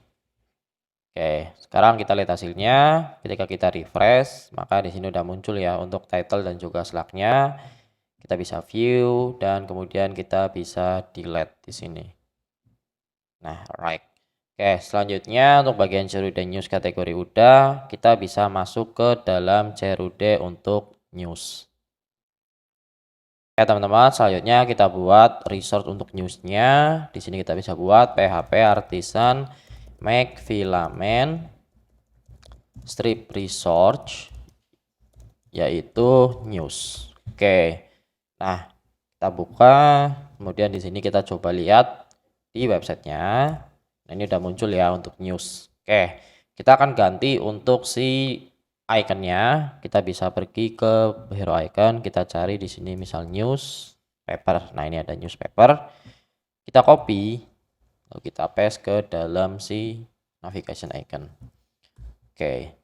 Oke, sekarang kita lihat hasilnya. Ketika kita refresh, maka di sini udah muncul ya untuk title dan juga slugnya. Kita bisa view dan kemudian kita bisa delete di sini. Nah, right. Oke, selanjutnya untuk bagian Cerude News kategori udah, kita bisa masuk ke dalam Cerude untuk news. Oke, teman-teman, selanjutnya kita buat resort untuk newsnya. Di sini kita bisa buat PHP artisan make filament strip research yaitu news. Oke. Nah, kita buka, kemudian di sini kita coba lihat di websitenya. Nah, ini udah muncul ya untuk news. Oke, kita akan ganti untuk si iconnya. Kita bisa pergi ke hero icon, kita cari di sini misal news paper. Nah, ini ada newspaper. Kita copy, lalu kita paste ke dalam si navigation icon. Oke.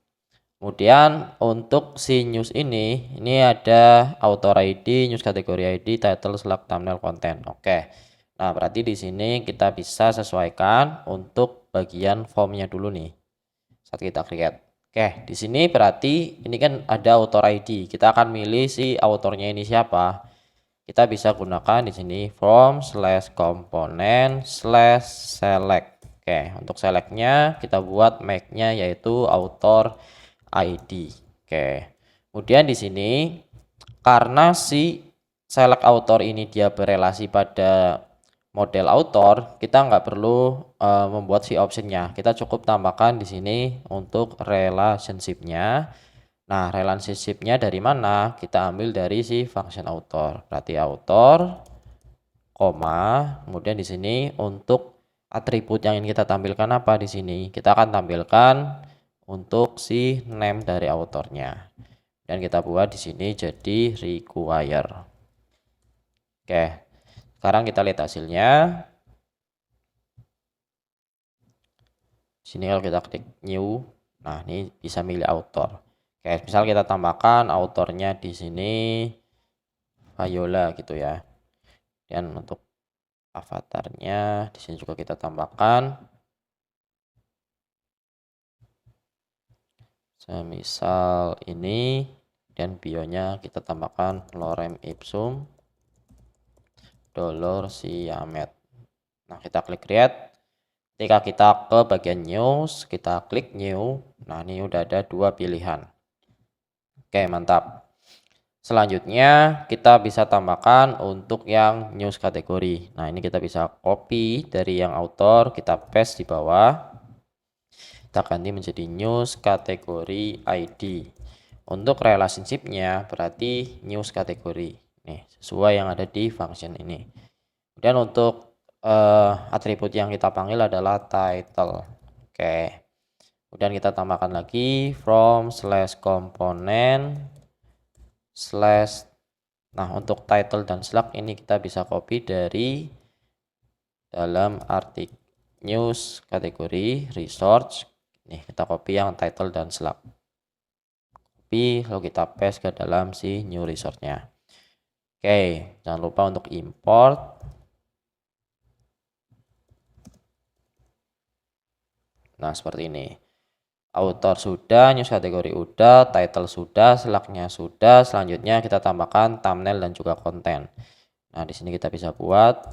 Kemudian untuk si news ini ada author ID, news kategori ID, title, slug, thumbnail, konten. Oke. Nah, berarti di sini kita bisa sesuaikan untuk bagian formnya dulu nih. Saat kita create. Oke, di sini berarti ini kan ada author ID. Kita akan milih si autornya ini siapa. Kita bisa gunakan di sini from/component/select. Oke, untuk selectnya kita buat make-nya yaitu author ID. Oke. Kemudian di sini karena si select author ini dia berelasi pada model author, kita nggak perlu membuat si optionnya. Kita cukup tambahkan di sini untuk relationship-nya. Nah, relationship-nya dari mana? Kita ambil dari si function author. Berarti author, koma, kemudian di sini untuk atribut yang ingin kita tampilkan apa di sini? Kita akan tampilkan untuk si name dari autornya. Dan kita buat di sini jadi require. Oke. Sekarang kita lihat hasilnya. Sini kalau kita klik new, nah ini bisa milih author. Oke, misal kita tambahkan autornya di sini Viola gitu ya. Dan untuk avatarnya di sini juga kita tambahkan semisal ini, dan bionya kita tambahkan lorem ipsum dolor Siamet. Nah, kita klik create. Ketika kita ke bagian news, kita klik new. Nah, ini udah ada 2 pilihan. Oke, mantap. Selanjutnya kita bisa tambahkan untuk yang news kategori. Nah, ini kita bisa copy dari yang author, kita paste di bawah. Kita ganti menjadi news kategori ID. Untuk relationship-nya berarti news kategori. Nih, sesuai yang ada di function ini. Dan untuk atribut yang kita panggil adalah title. Oke. Kemudian kita tambahkan lagi from / component / nah, untuk title dan slug ini kita bisa copy dari dalam artikel news kategori resource. Nih, kita copy yang title dan slug. Copy lalu kita paste ke dalam si new resource-nya. Oke, jangan lupa untuk import. Nah, seperti ini. Author sudah, news kategori udah, title sudah, slug-nya sudah. Selanjutnya kita tambahkan thumbnail dan juga konten. Nah, di sini kita bisa buat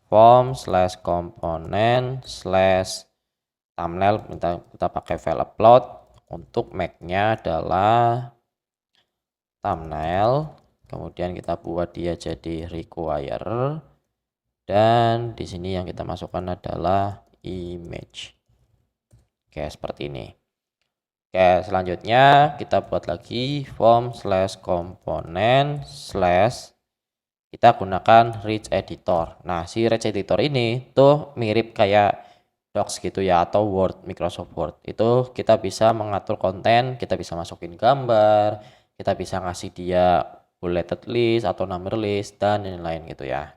form / component / thumbnail. Kita pakai file upload. Untuk Mac-nya adalah thumbnail. Kemudian kita buat dia jadi require. Dan di sini yang kita masukkan adalah image. Oke, seperti ini. Oke, selanjutnya kita buat lagi form / component / kita gunakan rich editor. Nah, si rich editor ini tuh mirip kayak Docs gitu ya, atau Word, Microsoft Word. Itu kita bisa mengatur konten, kita bisa masukin gambar, kita bisa ngasih dia bulleted list atau number list dan lain-lain gitu ya.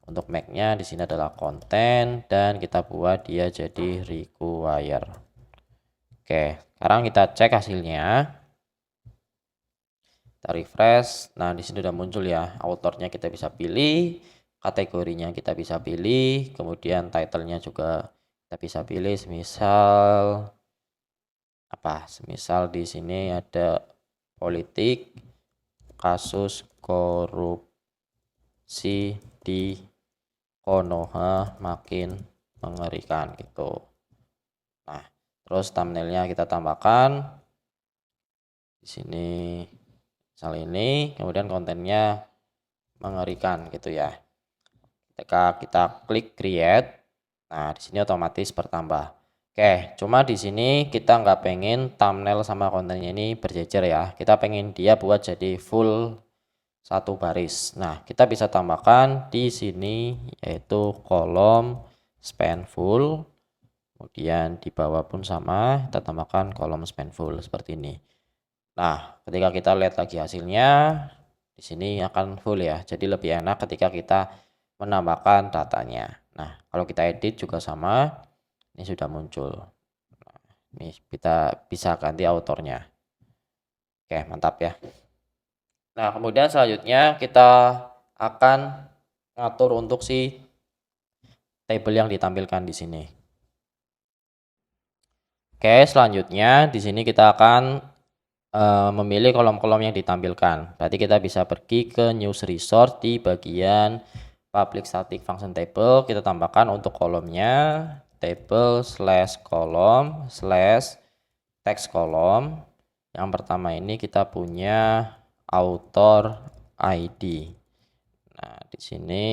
Untuk Mac-nya di sini adalah konten dan kita buat dia jadi require. Oke, sekarang kita cek hasilnya. Kita refresh. Nah, di sini udah muncul ya. Autornya kita bisa pilih, kategorinya kita bisa pilih, kemudian title-nya juga kita bisa pilih. Semisal apa? Semisal di sini ada politik, kasus korupsi di Konoha makin mengerikan gitu. Nah, terus thumbnailnya kita tambahkan di sini misal ini, kemudian kontennya mengerikan gitu ya. Ketika kita klik create, nah di sini otomatis bertambah. Oke, cuma di sini kita nggak pengen thumbnail sama kontennya ini berjejer ya. Kita pengen dia buat jadi full satu baris. Nah, kita bisa tambahkan di sini yaitu kolom span full. Kemudian di bawah pun sama, kita tambahkan kolom span full seperti ini. Nah, ketika kita lihat lagi hasilnya, di sini akan full ya. Jadi lebih enak ketika kita menambahkan datanya. Nah, kalau kita edit juga sama, ini sudah muncul. Nah, ini kita bisa ganti autornya. Oke, mantap ya. Nah, kemudian selanjutnya kita akan ngatur untuk si table yang ditampilkan di sini. Oke, selanjutnya di sini kita akan memilih kolom-kolom yang ditampilkan. Berarti kita bisa pergi ke news resource di bagian public static function table. Kita tambahkan untuk kolomnya table / kolom / text kolom. Yang pertama ini kita punya author ID. Nah, di sini.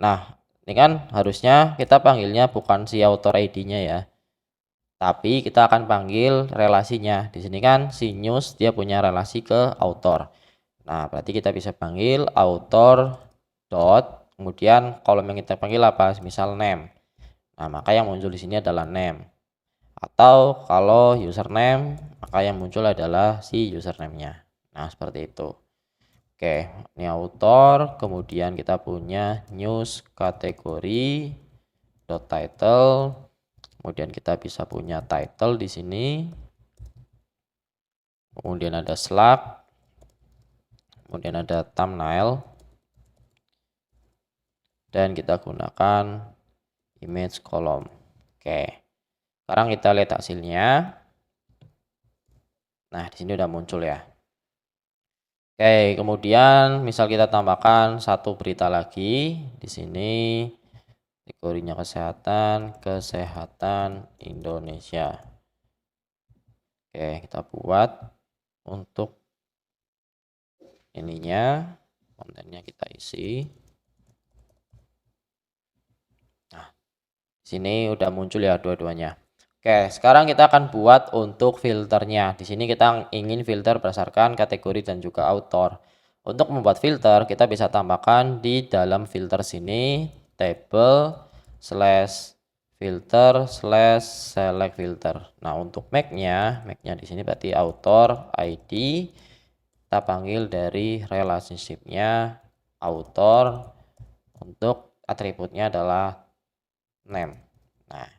Nah, ini kan harusnya kita panggilnya bukan si author ID-nya ya. Tapi kita akan panggil relasinya. Di sini kan si news dia punya relasi ke author. Nah, berarti kita bisa panggil author dot, kemudian kolom yang kita panggil apa? Misal name. Nah, maka yang muncul di sini adalah name. Atau kalau username, maka yang muncul adalah si username-nya. Nah, seperti itu. Oke, ini author, kemudian kita punya news kategori dot title. Kemudian kita bisa punya title di sini. Kemudian ada slug. Kemudian ada thumbnail. Dan kita gunakan image column. Oke. Sekarang kita lihat hasilnya. Nah, di sini udah muncul ya. Oke, kemudian misal kita tambahkan satu berita lagi di sini, kategorinya kesehatan Indonesia. Oke, kita buat untuk ininya, kontennya kita isi. Nah, di sini udah muncul ya dua-duanya. Oke, sekarang kita akan buat untuk filternya. Di sini kita ingin filter berdasarkan kategori dan juga author. Untuk membuat filter, kita bisa tambahkan di dalam filter sini table slash filter slash select filter. Nah, untuk Mac-nya di sini berarti author ID. Kita panggil dari relationship-nya author. Untuk atributnya adalah name. Nah,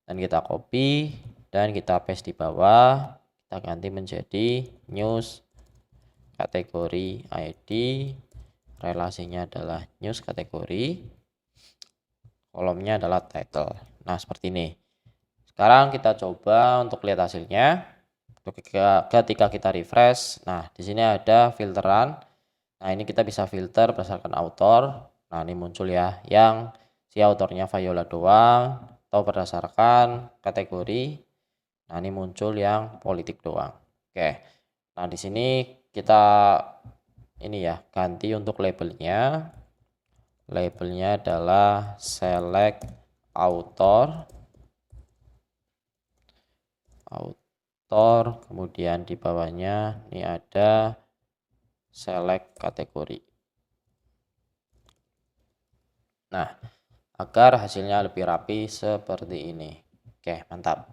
dan kita copy dan kita paste di bawah, kita ganti menjadi news kategori ID, relasinya adalah news kategori, kolomnya adalah title. Nah, seperti ini. Sekarang kita coba untuk lihat hasilnya. Ketika kita refresh, nah di sini ada filteran. Nah, ini kita bisa filter berdasarkan author. Nah, ini muncul ya yang si autornya Viola doang, atau berdasarkan kategori. Nah, ini muncul yang politik doang. Oke. Nah, di sini kita ini ya ganti untuk labelnya. Labelnya adalah select author. Kemudian di bawahnya ini ada select kategori. Nah, agar hasilnya lebih rapi seperti ini. Oke, mantap.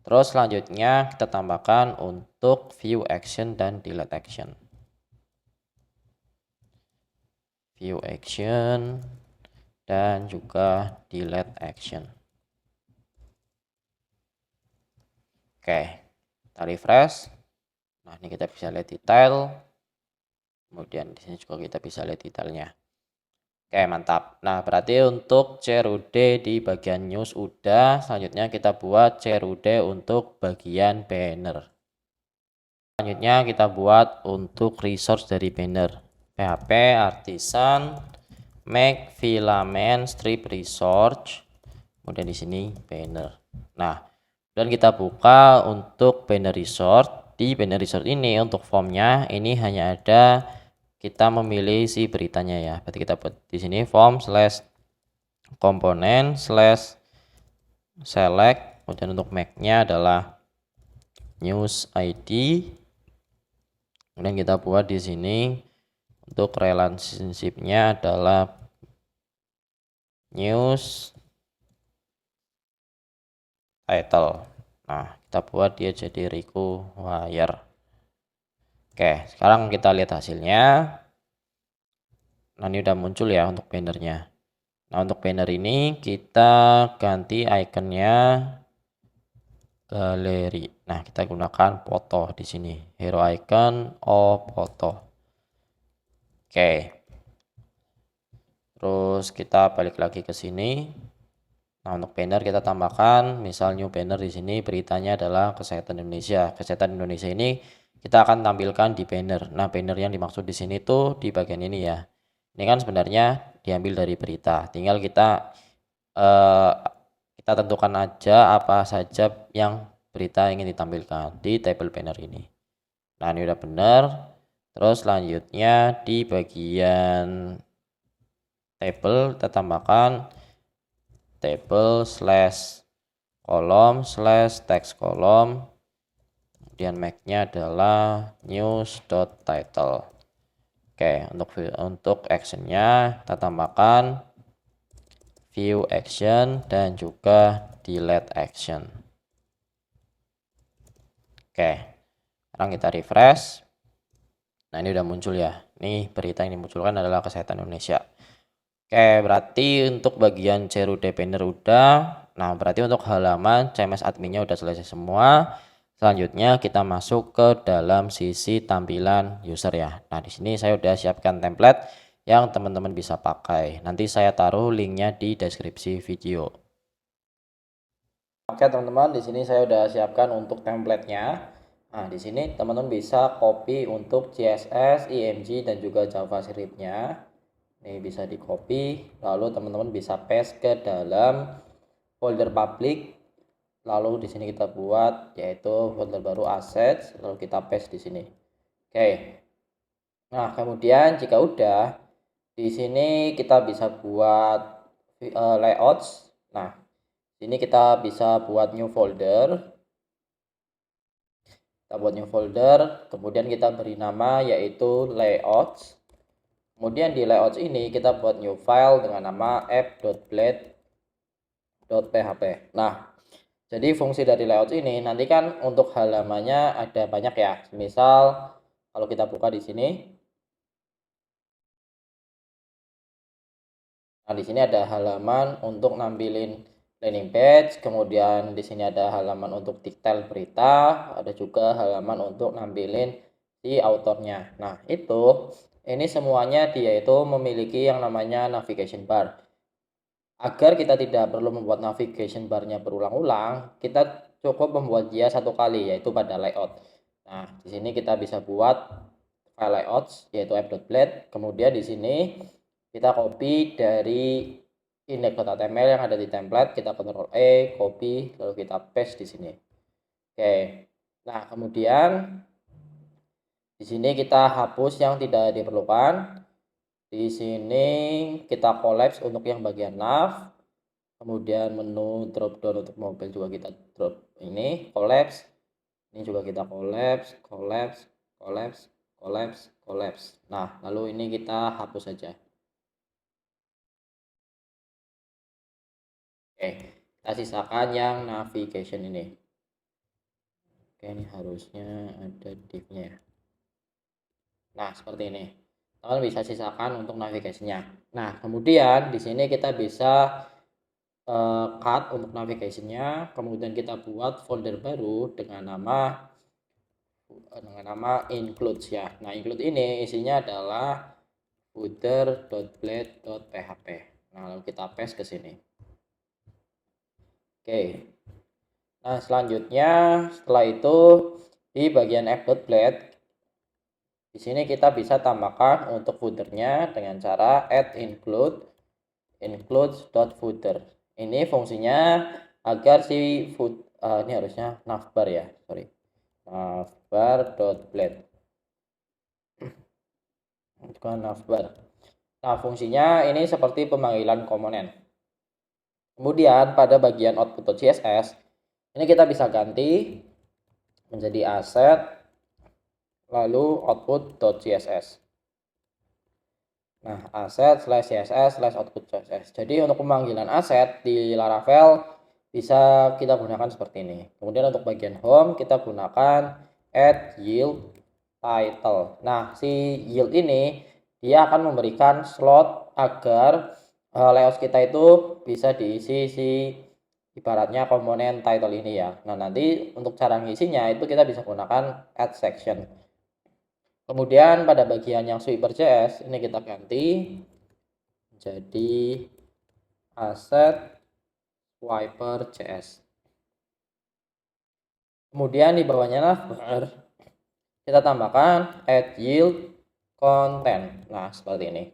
Terus selanjutnya kita tambahkan untuk view action dan delete action. View action dan juga delete action. Oke, kita refresh. Nah, ini kita bisa lihat detail. Kemudian di sini juga kita bisa lihat detailnya. Oke, mantap. Nah, berarti untuk CRUD di bagian news udah. Selanjutnya kita buat CRUD untuk bagian banner. Selanjutnya kita buat untuk resource dari banner. PHP artisan make filament strip resource. Kemudian di sini banner. Nah, dan kita buka untuk banner resource. Di banner resource ini untuk formnya ini hanya ada kita memilih si beritanya ya. Berarti kita buat di sini form slash komponen slash select. Kemudian untuk Mac-nya adalah news ID. Kemudian kita buat di sini untuk relationship-nya adalah news title. Nah, kita buat dia jadi require. Oke, sekarang kita lihat hasilnya. Nah, ini udah muncul ya untuk bannernya. Nah, untuk banner ini kita ganti ikonnya galeri. Nah, kita gunakan foto di sini. Hero icon foto. Oke. Terus kita balik lagi ke sini. Nah, untuk banner kita tambahkan misal new banner di sini beritanya adalah kesehatan Indonesia. Kesehatan Indonesia ini kita akan tampilkan di banner. Nah, banner yang dimaksud di sini tuh di bagian ini ya. Ini kan sebenarnya diambil dari berita. Tinggal kita tentukan aja apa saja yang berita ingin ditampilkan di table banner ini. Nah, ini udah benar. Terus selanjutnya di bagian table kita tambahkan table slash kolom slash text kolom. Kemudian Mac-nya adalah news.title. Oke, untuk actionnya kita tambahkan view action dan juga delete action. Oke, sekarang kita refresh. Nah, ini udah muncul ya. Nih berita yang dimunculkan adalah kesehatan Indonesia. Oke, berarti untuk bagian Ceru Developer udah. Nah, berarti untuk halaman CMS adminnya udah selesai semua. Selanjutnya kita masuk ke dalam sisi tampilan user ya. Nah, di sini saya udah siapkan template yang teman-teman bisa pakai. Nanti saya taruh linknya di deskripsi video. Oke, teman-teman, di sini saya udah siapkan untuk templatenya. Nah, di sini teman-teman bisa copy untuk CSS, IMG dan juga JavaScript-nya. Ini bisa di copy, lalu teman-teman bisa paste ke dalam folder public. Lalu di sini kita buat yaitu folder baru assets, lalu kita paste di sini. Oke. Nah, kemudian jika udah di sini kita bisa buat layouts. Nah, ini kita bisa buat new folder. Kita buat new folder, kemudian kita beri nama yaitu layouts. Kemudian di layouts ini kita buat new file dengan nama app.blade.php. Nah, jadi fungsi dari layout ini nanti kan untuk halamannya ada banyak ya. Misal kalau kita buka di sini. Nah, di sini ada halaman untuk nampilin landing page, kemudian di sini ada halaman untuk detail berita, ada juga halaman untuk nampilin si autornya. Nah, ini semuanya dia itu memiliki yang namanya navigation bar. Agar kita tidak perlu membuat navigation barnya berulang-ulang, kita cukup membuat dia satu kali yaitu pada layout. Nah, di sini kita bisa buat file layouts yaitu app.blade. Kemudian di sini kita copy dari index.html yang ada di template, kita Ctrl E, copy, lalu kita paste di sini. Oke. Nah, kemudian di sini kita hapus yang tidak diperlukan. Di sini kita collapse untuk yang bagian nav. Kemudian menu drop down untuk mobile juga kita drop ini collapse. Ini juga kita collapse. Nah, lalu ini kita hapus saja. Oke, kita sisakan yang navigation ini. Oke, ini harusnya ada div-nya. Nah, seperti ini. Teman bisa sisakan untuk navigasinya. Nah, kemudian di sini kita bisa cut untuk navigationnya. Kemudian kita buat folder baru dengan nama includes ya. Nah, include ini isinya adalah footer.blade.php. Nah, lalu kita paste ke sini. Oke. Nah, selanjutnya setelah itu di bagian app.blade di sini kita bisa tambahkan untuk footernya dengan cara add includes.footer. Ini fungsinya agar si ini harusnya navbar ya, sorry. Navbar.blade. Bukan navbar. Nah, fungsinya ini seperti pemanggilan komponen. Kemudian pada bagian output.css ini kita bisa ganti menjadi asset lalu output.css. Nah, aset /css /output.css. Jadi untuk pemanggilan aset di Laravel bisa kita gunakan seperti ini. Kemudian untuk bagian home kita gunakan add yield title. Nah, si yield ini dia akan memberikan slot agar layout kita itu bisa diisi si ibaratnya komponen title ini ya. Nah, nanti untuk cara ngisinya itu kita bisa gunakan add section. Kemudian pada bagian yang sweeper.js ini kita ganti jadi asset swiper.js. Kemudian di bawahnya navbar kita tambahkan add yield content. Nah, seperti ini.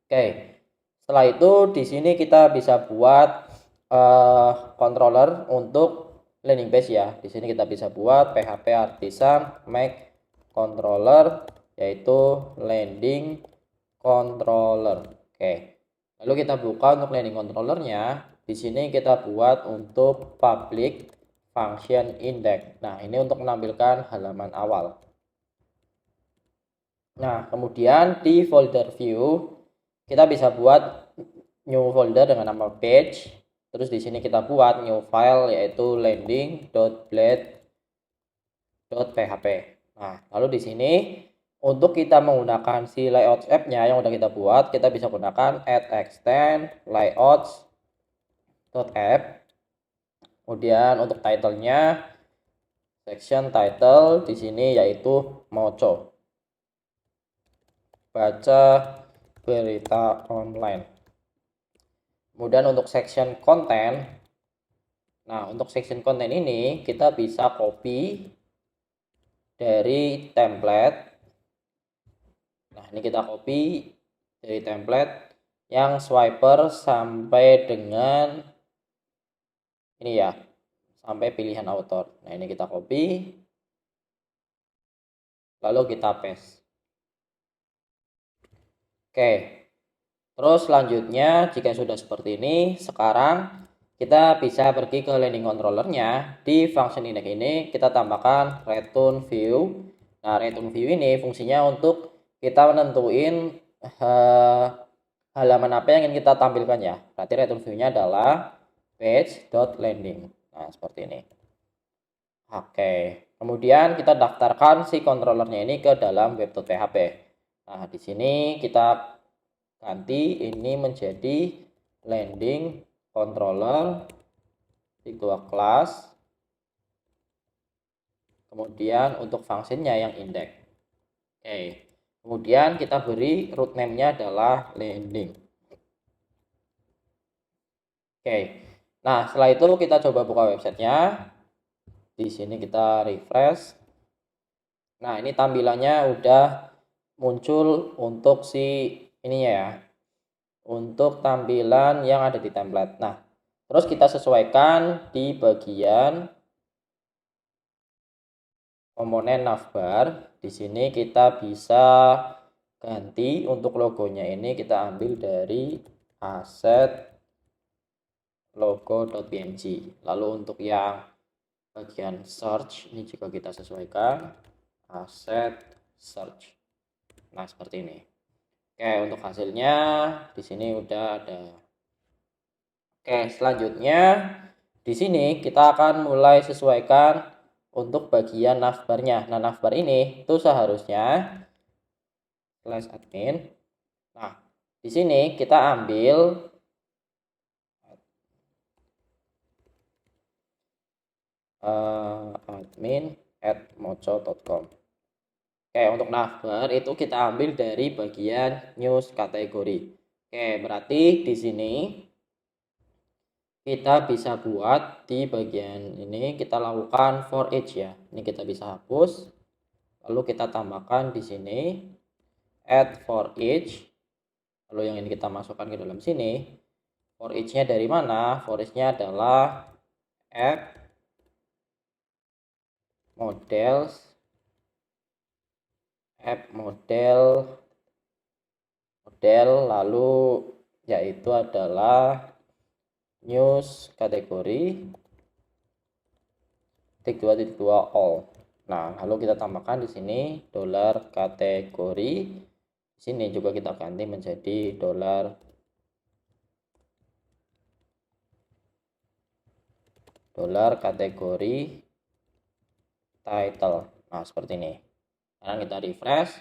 Oke. Setelah itu di sini kita bisa buat controller untuk landing page ya. Di sini kita bisa buat PHP artisan make controller yaitu landing controller. Oke. Lalu kita buka untuk landing controllernya. Di sini kita buat untuk public function index. Nah, ini untuk menampilkan halaman awal. Nah, kemudian di folder view kita bisa buat new folder dengan nama page. Terus di sini kita buat new file yaitu landing.blade.php. Nah, lalu di sini Untuk kita menggunakan si layout app-nya yang udah kita buat, kita bisa gunakan add extend layouts.app. Kemudian untuk title-nya, section title di sini yaitu Moco, baca berita online. Kemudian untuk section konten, nah untuk section konten ini kita bisa copy dari template. Nah ini kita copy dari template yang swiper sampai dengan ini ya, sampai pilihan author. Nah ini kita copy, lalu kita paste. Oke, terus selanjutnya jika sudah seperti ini, sekarang kita bisa pergi ke landing controllernya. Di function index ini kita tambahkan return view. Nah return view ini fungsinya untuk kita menentuin halaman apa yang ingin kita tampilkan ya. Berarti return view-nya adalah page.landing. Nah seperti ini. Oke, kemudian kita daftarkan si controllernya ini ke dalam web.php. Nah di sini kita ganti ini menjadi landing controller di dua kelas. Kemudian untuk fungsinya yang index. Oke, kemudian kita beri root name-nya adalah landing. Oke, nah setelah itu kita coba buka websitenya. Di sini kita refresh. Nah ini tampilannya udah muncul untuk si ininya ya, untuk tampilan yang ada di template. Nah terus kita sesuaikan di bagian komponen navbar. Di sini kita bisa ganti untuk logonya ini, kita ambil dari aset logo.png. Lalu untuk yang bagian search ini juga kita sesuaikan aset search. Nah seperti ini. Oke, untuk hasilnya di sini udah ada. Oke, selanjutnya di sini kita akan mulai sesuaikan untuk bagian navbarnya. Nah navbar ini itu seharusnya /admin. Nah di sini kita ambil admin@moco.com. Oke, untuk navbar itu kita ambil dari bagian news kategori. Oke, berarti di sini kita bisa buat di bagian ini, kita lakukan for each ya. Ini kita bisa hapus, lalu kita tambahkan di sini add for each. Lalu yang ini kita masukkan ke dalam sini. For each-nya dari mana? For each-nya adalah app model lalu yaitu adalah news kategori (2.2 all). Nah lalu kita tambahkan di sini $kategori. Di sini juga kita ganti menjadi $kategori title. Nah seperti ini. Sekarang kita refresh.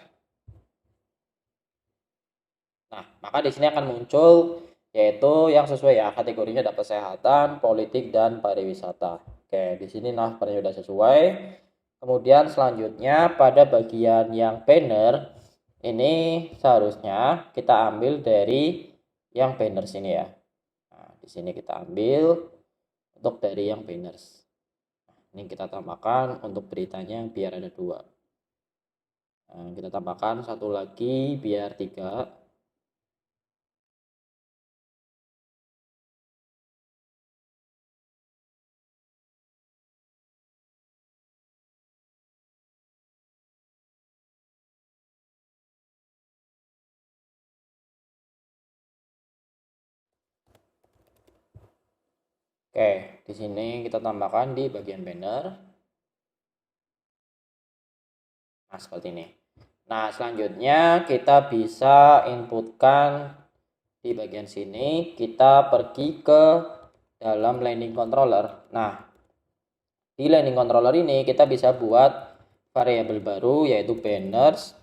Nah maka di sini akan muncul yaitu yang sesuai ya, kategorinya ada kesehatan, politik, dan pariwisata. Oke, di sini navbarnya sudah sesuai. Kemudian selanjutnya pada bagian yang banner ini seharusnya kita ambil dari yang banner sini ya. Nah, di sini kita ambil untuk dari yang banners. Nah, ini kita tambahkan untuk beritanya biar ada 2. Nah, kita tambahkan 1 lagi biar 3. Oke, di sini kita tambahkan di bagian banner. Nah, seperti ini. Nah, selanjutnya kita bisa inputkan di bagian sini, kita pergi ke dalam landing controller. Nah, di landing controller ini kita bisa buat variabel baru yaitu banners.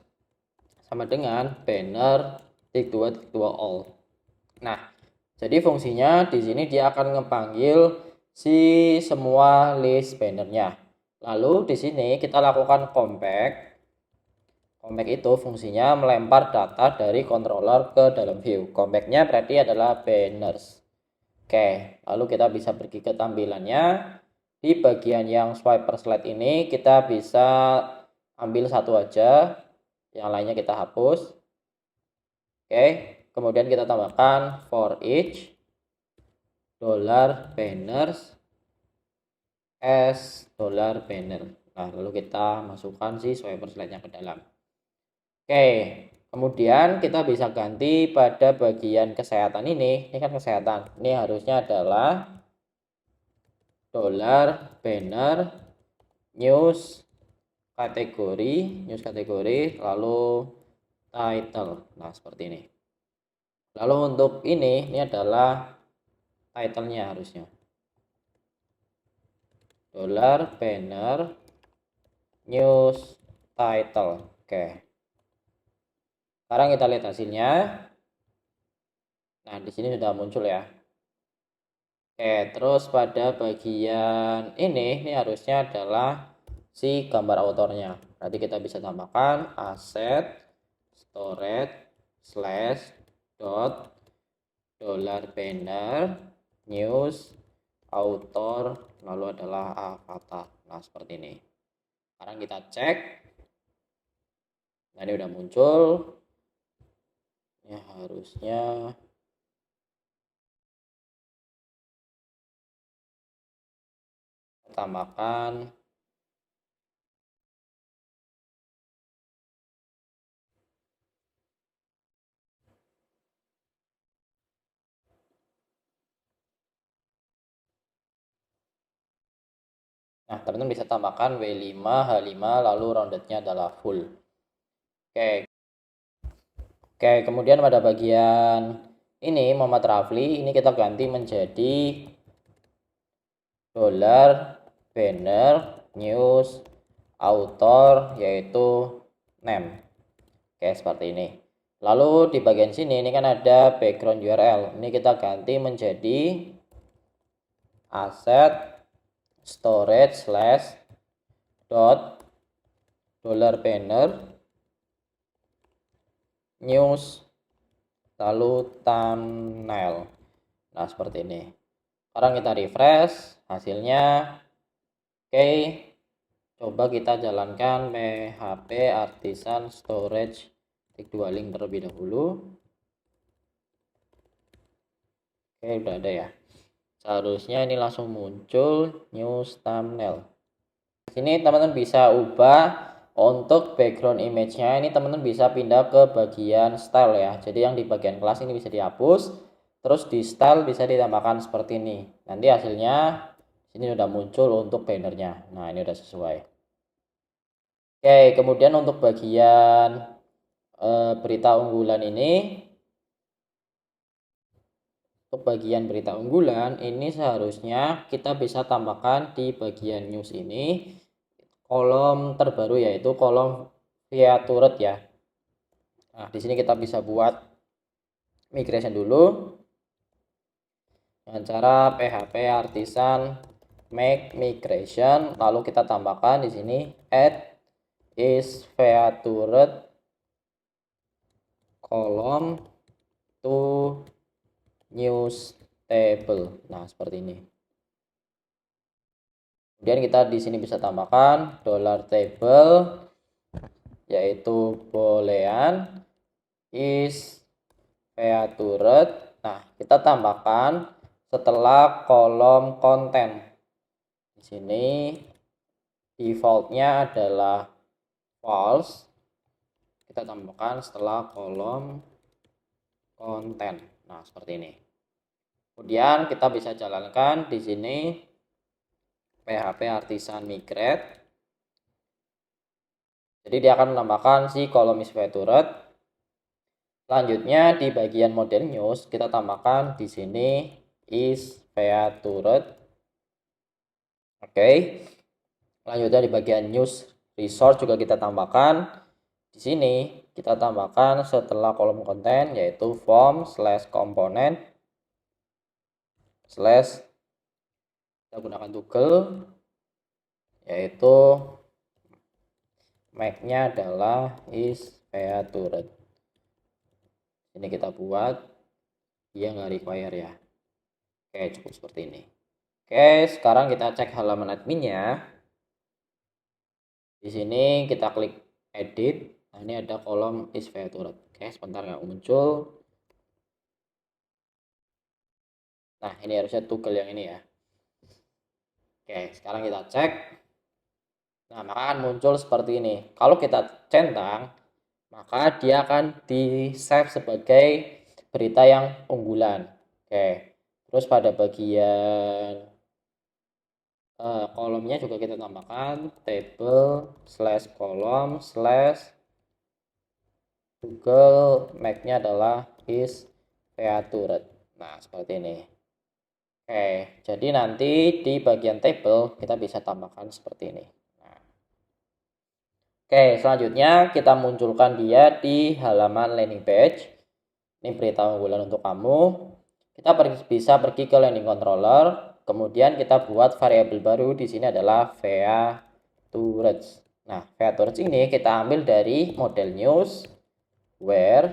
sama dengan banner _2 all. Nah, jadi fungsinya di sini dia akan ngepanggil si semua list bannernya. Lalu di sini kita lakukan compact. Compact itu fungsinya melempar data dari controller ke dalam view. Compactnya berarti adalah banners. Oke, lalu kita bisa pergi ke tampilannya. Di bagian yang swiper slide ini kita bisa ambil satu aja, yang lainnya kita hapus. Oke, kemudian kita tambahkan for each $banners as $banner. Nah, lalu kita masukkan si swiper slide-nya ke dalam. Oke, kemudian kita bisa ganti pada bagian kesehatan ini. Ini kan kesehatan. Ini harusnya adalah $banner news kategori lalu title. Nah, seperti ini. Lalu untuk ini adalah title-nya harusnya. $banner news title. Oke. Sekarang kita lihat hasilnya. Nah, di sini sudah muncul ya. Oke, terus pada bagian ini harusnya adalah si gambar autornya. Berarti kita bisa tambahkan asset storage slash dot $banner news author lalu adalah avatar. Nah, seperti ini. Sekarang kita cek. Nah, ini udah muncul. Ya, harusnya tambahkan nah, teman-teman bisa tambahkan W5, H5 lalu roundednya adalah full. Oke. Oke, kemudian pada bagian ini Muhammad Rafli ini kita ganti menjadi $banner news author yaitu name. Oke, seperti ini. Lalu di bagian sini ini kan ada background URL. Ini kita ganti menjadi asset storage slash dot $banner news lalu thumbnail. Nah, seperti ini. Sekarang kita refresh hasilnya. Oke, coba kita jalankan PHP Artisan Storage _2 link terlebih dahulu. Oke, udah ada ya. Seharusnya ini langsung muncul news thumbnail. Di sini teman-teman bisa ubah untuk background image-nya. Ini teman-teman bisa pindah ke bagian style ya. Jadi yang di bagian kelas ini bisa dihapus. Terus di style bisa ditambahkan seperti ini. Nanti hasilnya ini udah muncul untuk bannernya. Nah, ini udah sesuai. Oke, kemudian untuk bagian berita unggulan ini, untuk bagian berita unggulan ini seharusnya kita bisa tambahkan di bagian news ini kolom terbaru yaitu kolom featured ya. Nah, di sini kita bisa buat migration dulu dengan cara PHP Artisan make migration, lalu kita tambahkan di sini add is featured column to news table. Nah, seperti ini. Kemudian kita di sini bisa tambahkan $table yaitu boolean is featured. Nah, kita tambahkan setelah kolom konten. Di sini defaultnya adalah false. Kita tambahkan setelah kolom konten. Nah, seperti ini. Kemudian kita bisa jalankan di sini PHP Artisan migrate. Jadi dia akan menambahkan si kolom is featured. Selanjutnya di bagian model news kita tambahkan di sini is featured. Oke. Selanjutnya di bagian news resource juga kita tambahkan di sini kita tambahkan setelah kolom konten, yaitu form slash komponen slash, kita gunakan toggle, yaitu make-nya adalah is featured. Ini kita buat, dia nggak require ya. Oke, cukup seperti ini. Oke, sekarang kita cek halaman adminnya. Di sini kita klik edit. Nah, ini ada kolom is featured. Oke, sebentar nggak muncul. Nah, ini harusnya toggle yang ini ya. Oke, sekarang kita cek. Nah, maka akan muncul seperti ini. Kalau kita centang, maka dia akan di-save sebagai berita yang unggulan. Oke, terus pada bagian kolomnya juga kita tambahkan table slash kolom slash Google make-nya adalah is featured. Nah, seperti ini. Oke, jadi nanti di bagian table kita bisa tambahkan seperti ini. Nah. Oke, selanjutnya kita munculkan dia di halaman landing page. Ini berita unggulan untuk kamu. Kita bisa pergi ke landing controller. Kemudian kita buat variabel baru di sini adalah featured. Nah, featured ini kita ambil dari model news where,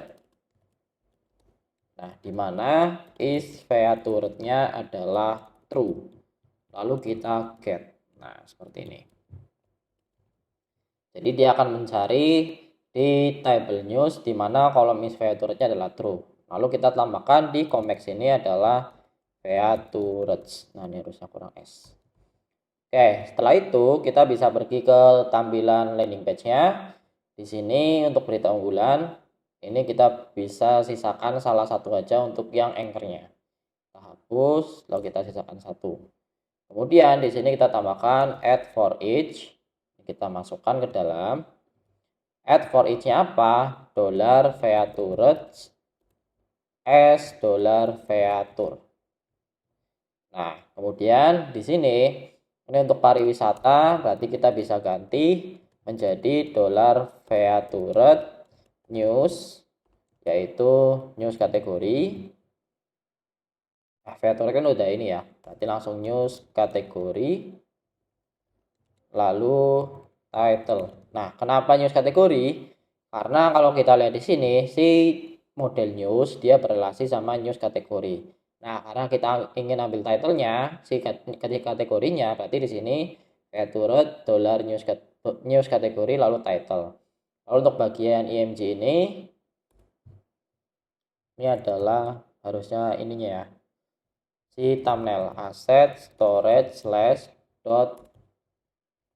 nah, dimana is featured-nya adalah true. Lalu kita get. Nah, seperti ini. Jadi dia akan mencari di table news di mana kolom is featured-nya adalah true. Lalu kita tambahkan di comex ini adalah featured. Nah, ini harusnya kurang S. Oke, setelah itu kita bisa pergi ke tampilan landing page-nya. Di sini untuk berita unggulan, ini kita bisa sisakan salah satu aja untuk yang anchor-nya. Kita hapus, lalu kita sisakan satu. Kemudian di sini kita tambahkan add for each. Kita masukkan ke dalam. Add for each-nya apa? $featured as $feature. Nah, kemudian di sini ini untuk pariwisata, berarti kita bisa ganti menjadi $featured news, yaitu news kategori. Nah, featured kan udah ini ya, berarti langsung news kategori, lalu title. Nah, kenapa news kategori? Karena kalau kita lihat di sini, si model news dia berrelasi sama news kategori. Nah, karena kita ingin ambil titlenya, si kategorinya, berarti di sini featured news kategori lalu title. Lalu untuk bagian img ini adalah harusnya ininya ya, si thumbnail asset storage slash dot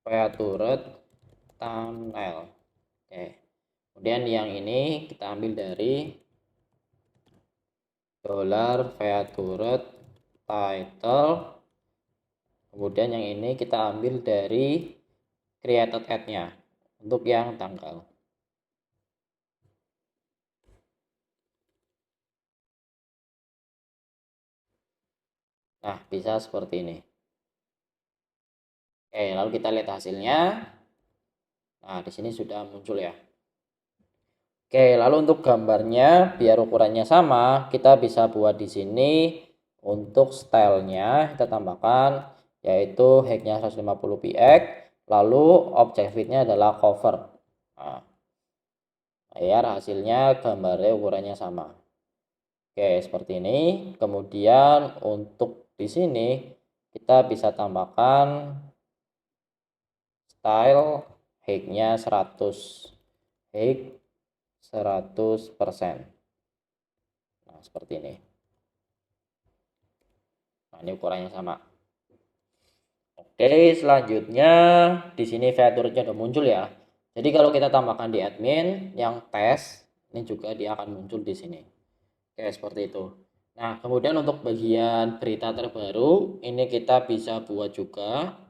featured thumbnail. Oke. Kemudian yang ini kita ambil dari $featured title. Kemudian yang ini kita ambil dari created ad-nya untuk yang tanggal. Nah, bisa seperti ini. Oke, lalu kita lihat hasilnya. Nah, di sini sudah muncul ya. Oke, lalu untuk gambarnya biar ukurannya sama, kita bisa buat di sini untuk stylenya kita tambahkan yaitu height-nya 150 px, lalu object width-nya adalah cover. Nah, biar hasilnya gambarnya ukurannya sama. Oke, seperti ini. Kemudian untuk di sini kita bisa tambahkan style height-nya 100. Height 100%. Nah, seperti ini. Nah, ini ukurannya sama. Oke, selanjutnya di sini feature-nya udah muncul ya. Jadi kalau kita tambahkan di admin yang tes, ini juga dia akan muncul di sini. Oke, seperti itu. Nah, kemudian untuk bagian berita terbaru, ini kita bisa buat juga.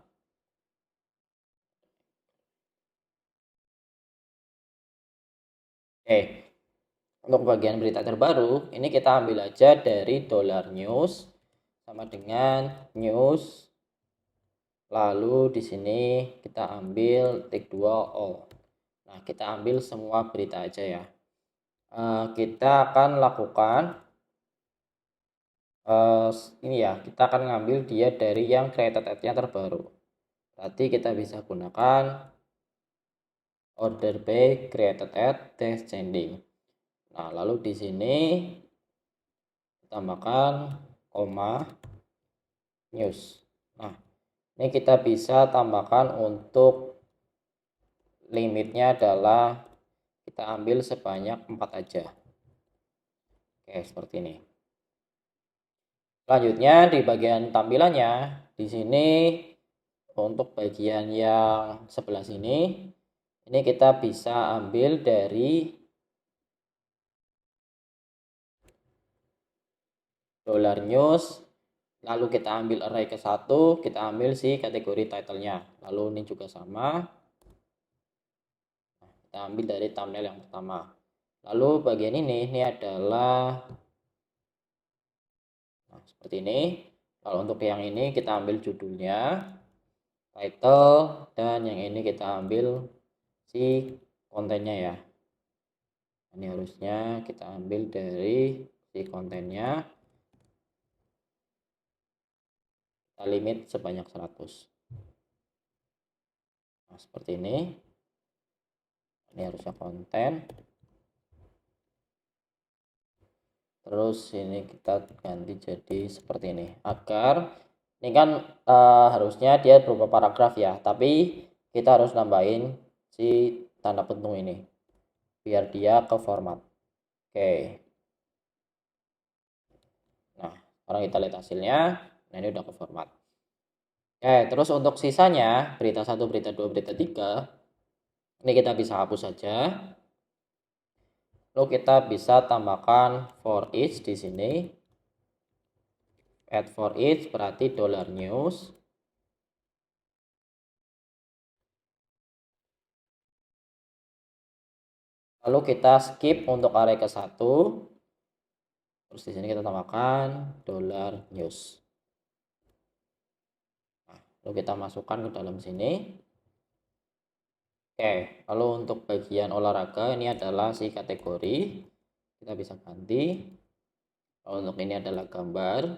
Oke, untuk bagian berita terbaru, ini kita ambil aja dari $news sama dengan news. Lalu di sini kita ambil tick 2 all. Nah, kita ambil semua berita aja ya. Kita akan lakukan ini ya, kita akan ngambil dia dari yang created ad-nya terbaru. Berarti kita bisa gunakan order by created ad descending. Nah, lalu di sini tambahkan koma news. Nah, ini kita bisa tambahkan untuk limitnya adalah kita ambil sebanyak 4 aja. Oke, seperti ini. Selanjutnya di bagian tampilannya, di sini untuk bagian yang sebelah sini, ini kita bisa ambil dari $news, lalu kita ambil array ke 1, kita ambil si kategori title-nya. Lalu ini juga sama. Kita ambil dari thumbnail yang pertama. Lalu bagian ini adalah seperti ini. Kalau untuk yang ini kita ambil judulnya, title, dan yang ini kita ambil si kontennya ya. Ini harusnya kita ambil dari si kontennya, kita limit sebanyak 100. Nah, seperti ini harusnya konten. Terus ini kita ganti jadi seperti ini, agar ini kan harusnya dia berupa paragraf ya, tapi kita harus nambahin si tanda pentung ini biar dia ke format. Oke, nah sekarang kita lihat hasilnya. Nah, ini udah ke format. Oke, terus untuk sisanya berita 1, berita 2, berita 3 ini kita bisa hapus saja. Lalu kita bisa tambahkan for each di sini. Add for each berarti $news. Lalu kita skip untuk array ke 1. Terus di sini kita tambahkan $news. Nah, lalu kita masukkan ke dalam sini. Oke, lalu untuk bagian olahraga ini adalah si kategori. Kita bisa ganti. Lalu untuk ini adalah gambar,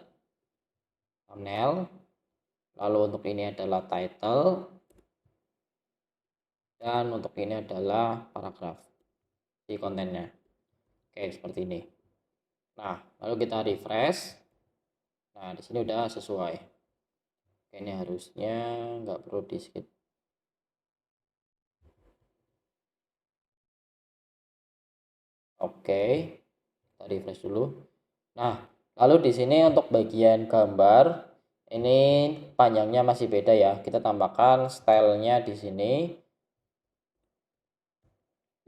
thumbnail. Lalu untuk ini adalah title. Dan untuk ini adalah paragraf di kontennya. Oke, seperti ini. Nah, lalu kita refresh. Nah, di sini udah sesuai. Oke, ini harusnya nggak perlu di skip. Oke, kita refresh dulu. Nah, lalu di sini untuk bagian gambar ini panjangnya masih beda ya. Kita tambahkan stylenya di sini,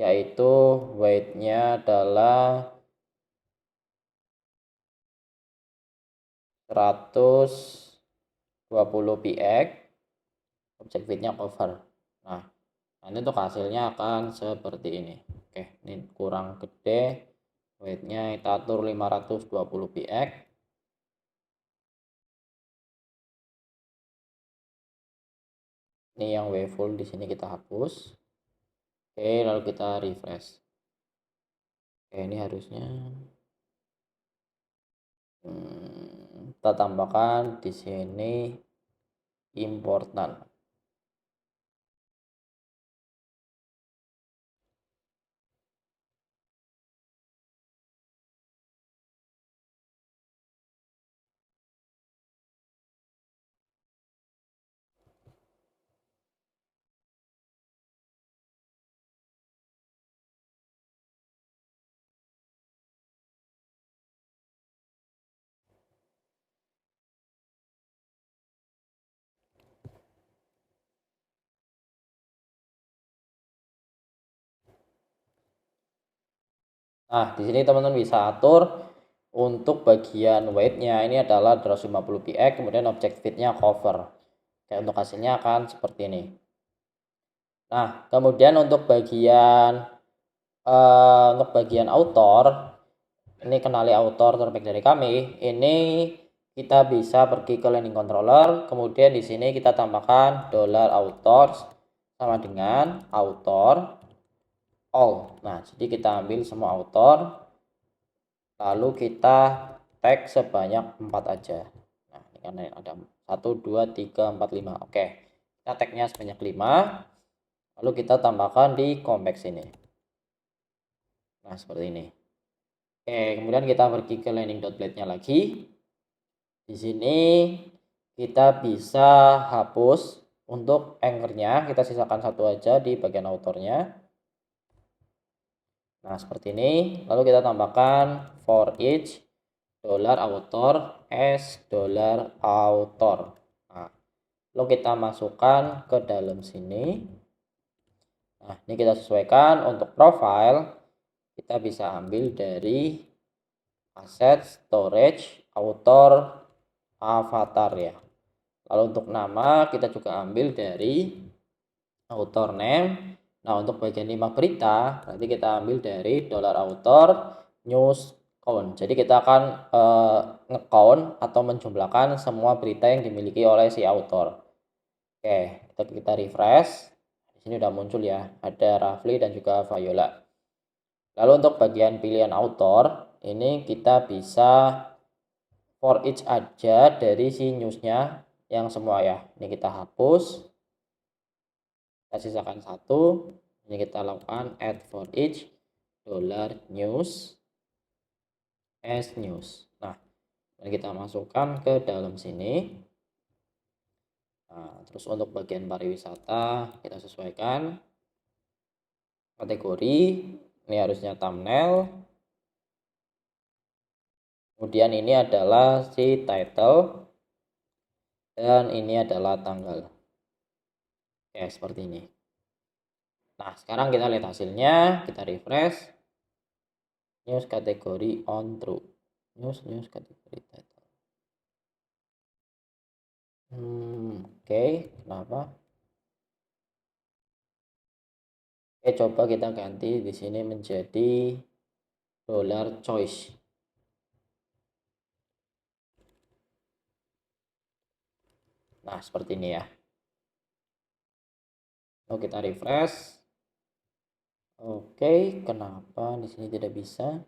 yaitu weight-nya adalah 120 px, object width-nya cover. Nah, nanti untuk hasilnya akan seperti ini. Oke, ini kurang gede, weight-nya kita atur 520 px. Ini yang wavefull di sini kita hapus. Oke, lalu kita refresh. Oke, ini harusnya kita tambahkan di sini important. Nah, di sini teman-teman bisa atur untuk bagian weight-nya ini adalah 250 px, kemudian object width-nya cover. Kayak untuk hasilnya akan seperti ini. Nah, kemudian untuk bagian author, ini kenali author terbaik dari kami. Ini kita bisa pergi ke landing controller, kemudian di sini kita tambahkan $authors sama dengan author. all. Nah, jadi kita ambil semua author, lalu kita tag sebanyak 4 aja. Nah, ini kan ada 1, 2, 3, 4, 5. Oke, kita tagnya sebanyak 5, lalu kita tambahkan di compact sini. Nah, seperti ini. Oke, kemudian kita pergi ke landing.blade-nya lagi. Di sini kita bisa hapus untuk anchor-nya, kita sisakan satu aja di bagian author-nya. Nah, seperti ini. Lalu kita tambahkan for each $author as $author. Nah, lalu kita masukkan ke dalam sini. Nah, ini kita sesuaikan untuk profile. Kita bisa ambil dari aset storage author avatar ya. Lalu untuk nama kita juga ambil dari author name. Nah, untuk bagian 5 berita berarti kita ambil dari $author news count. Jadi kita akan nge-count atau menjumlahkan semua berita yang dimiliki oleh si author. Oke, kita refresh. Di sini udah muncul ya, ada Rafli dan juga Viola. Lalu untuk bagian pilihan author, ini kita bisa for each aja dari si newsnya yang semua ya. Ini kita hapus, kita sisakan satu. Ini kita lakukan add for each $news as news. Nah, dan kita masukkan ke dalam sini. Nah, terus untuk bagian pariwisata kita sesuaikan kategori. Ini harusnya thumbnail. Kemudian ini adalah si title. Dan ini adalah tanggal. Oke, seperti ini. Nah, sekarang kita lihat hasilnya, kita refresh. News kategori on true. News kategori title. Oke, kenapa? Oke, coba kita ganti di sini menjadi $choice. Nah, seperti ini ya. Lalu kita refresh. Oke, kenapa di sini tidak bisa?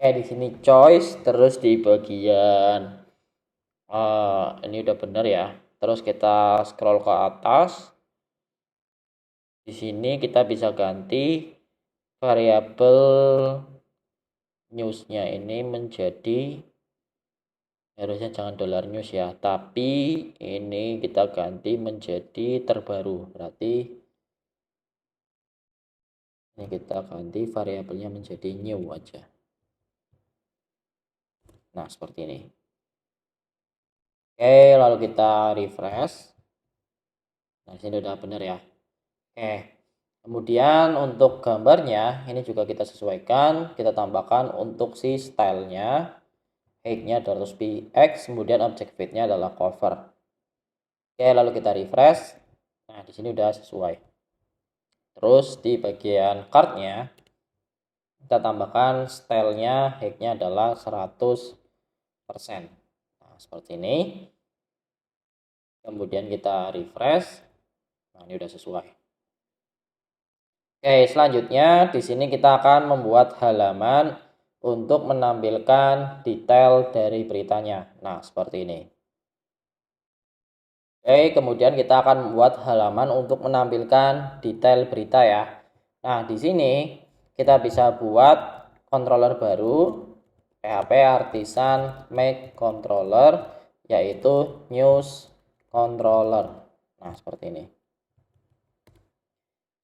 Oke, di sini choice, terus di bagian ini udah benar ya. Terus kita scroll ke atas. Di sini kita bisa ganti variabel newsnya ini menjadi, harusnya jangan $news ya, tapi ini kita ganti menjadi terbaru. Berarti ini kita ganti variabelnya menjadi new aja. Nah, seperti ini. Oke, lalu kita refresh. Nah, sini udah benar ya. Oke, kemudian untuk gambarnya ini juga kita sesuaikan, kita tambahkan untuk si stylenya, height-nya 200px, kemudian object fit-nya adalah cover. Oke, lalu kita refresh. Nah, di sini udah sesuai. Terus di bagian card-nya kita tambahkan stylenya, height-nya adalah 100%. Nah, seperti ini. Kemudian kita refresh. Nah, ini udah sesuai. Oke, selanjutnya di sini kita akan membuat halaman untuk menampilkan detail dari beritanya. Nah, seperti ini. Oke, kemudian kita akan membuat halaman untuk menampilkan detail berita ya. Nah, di sini kita bisa buat controller baru, PHP Artisan Make Controller, yaitu News Controller. Nah, seperti ini.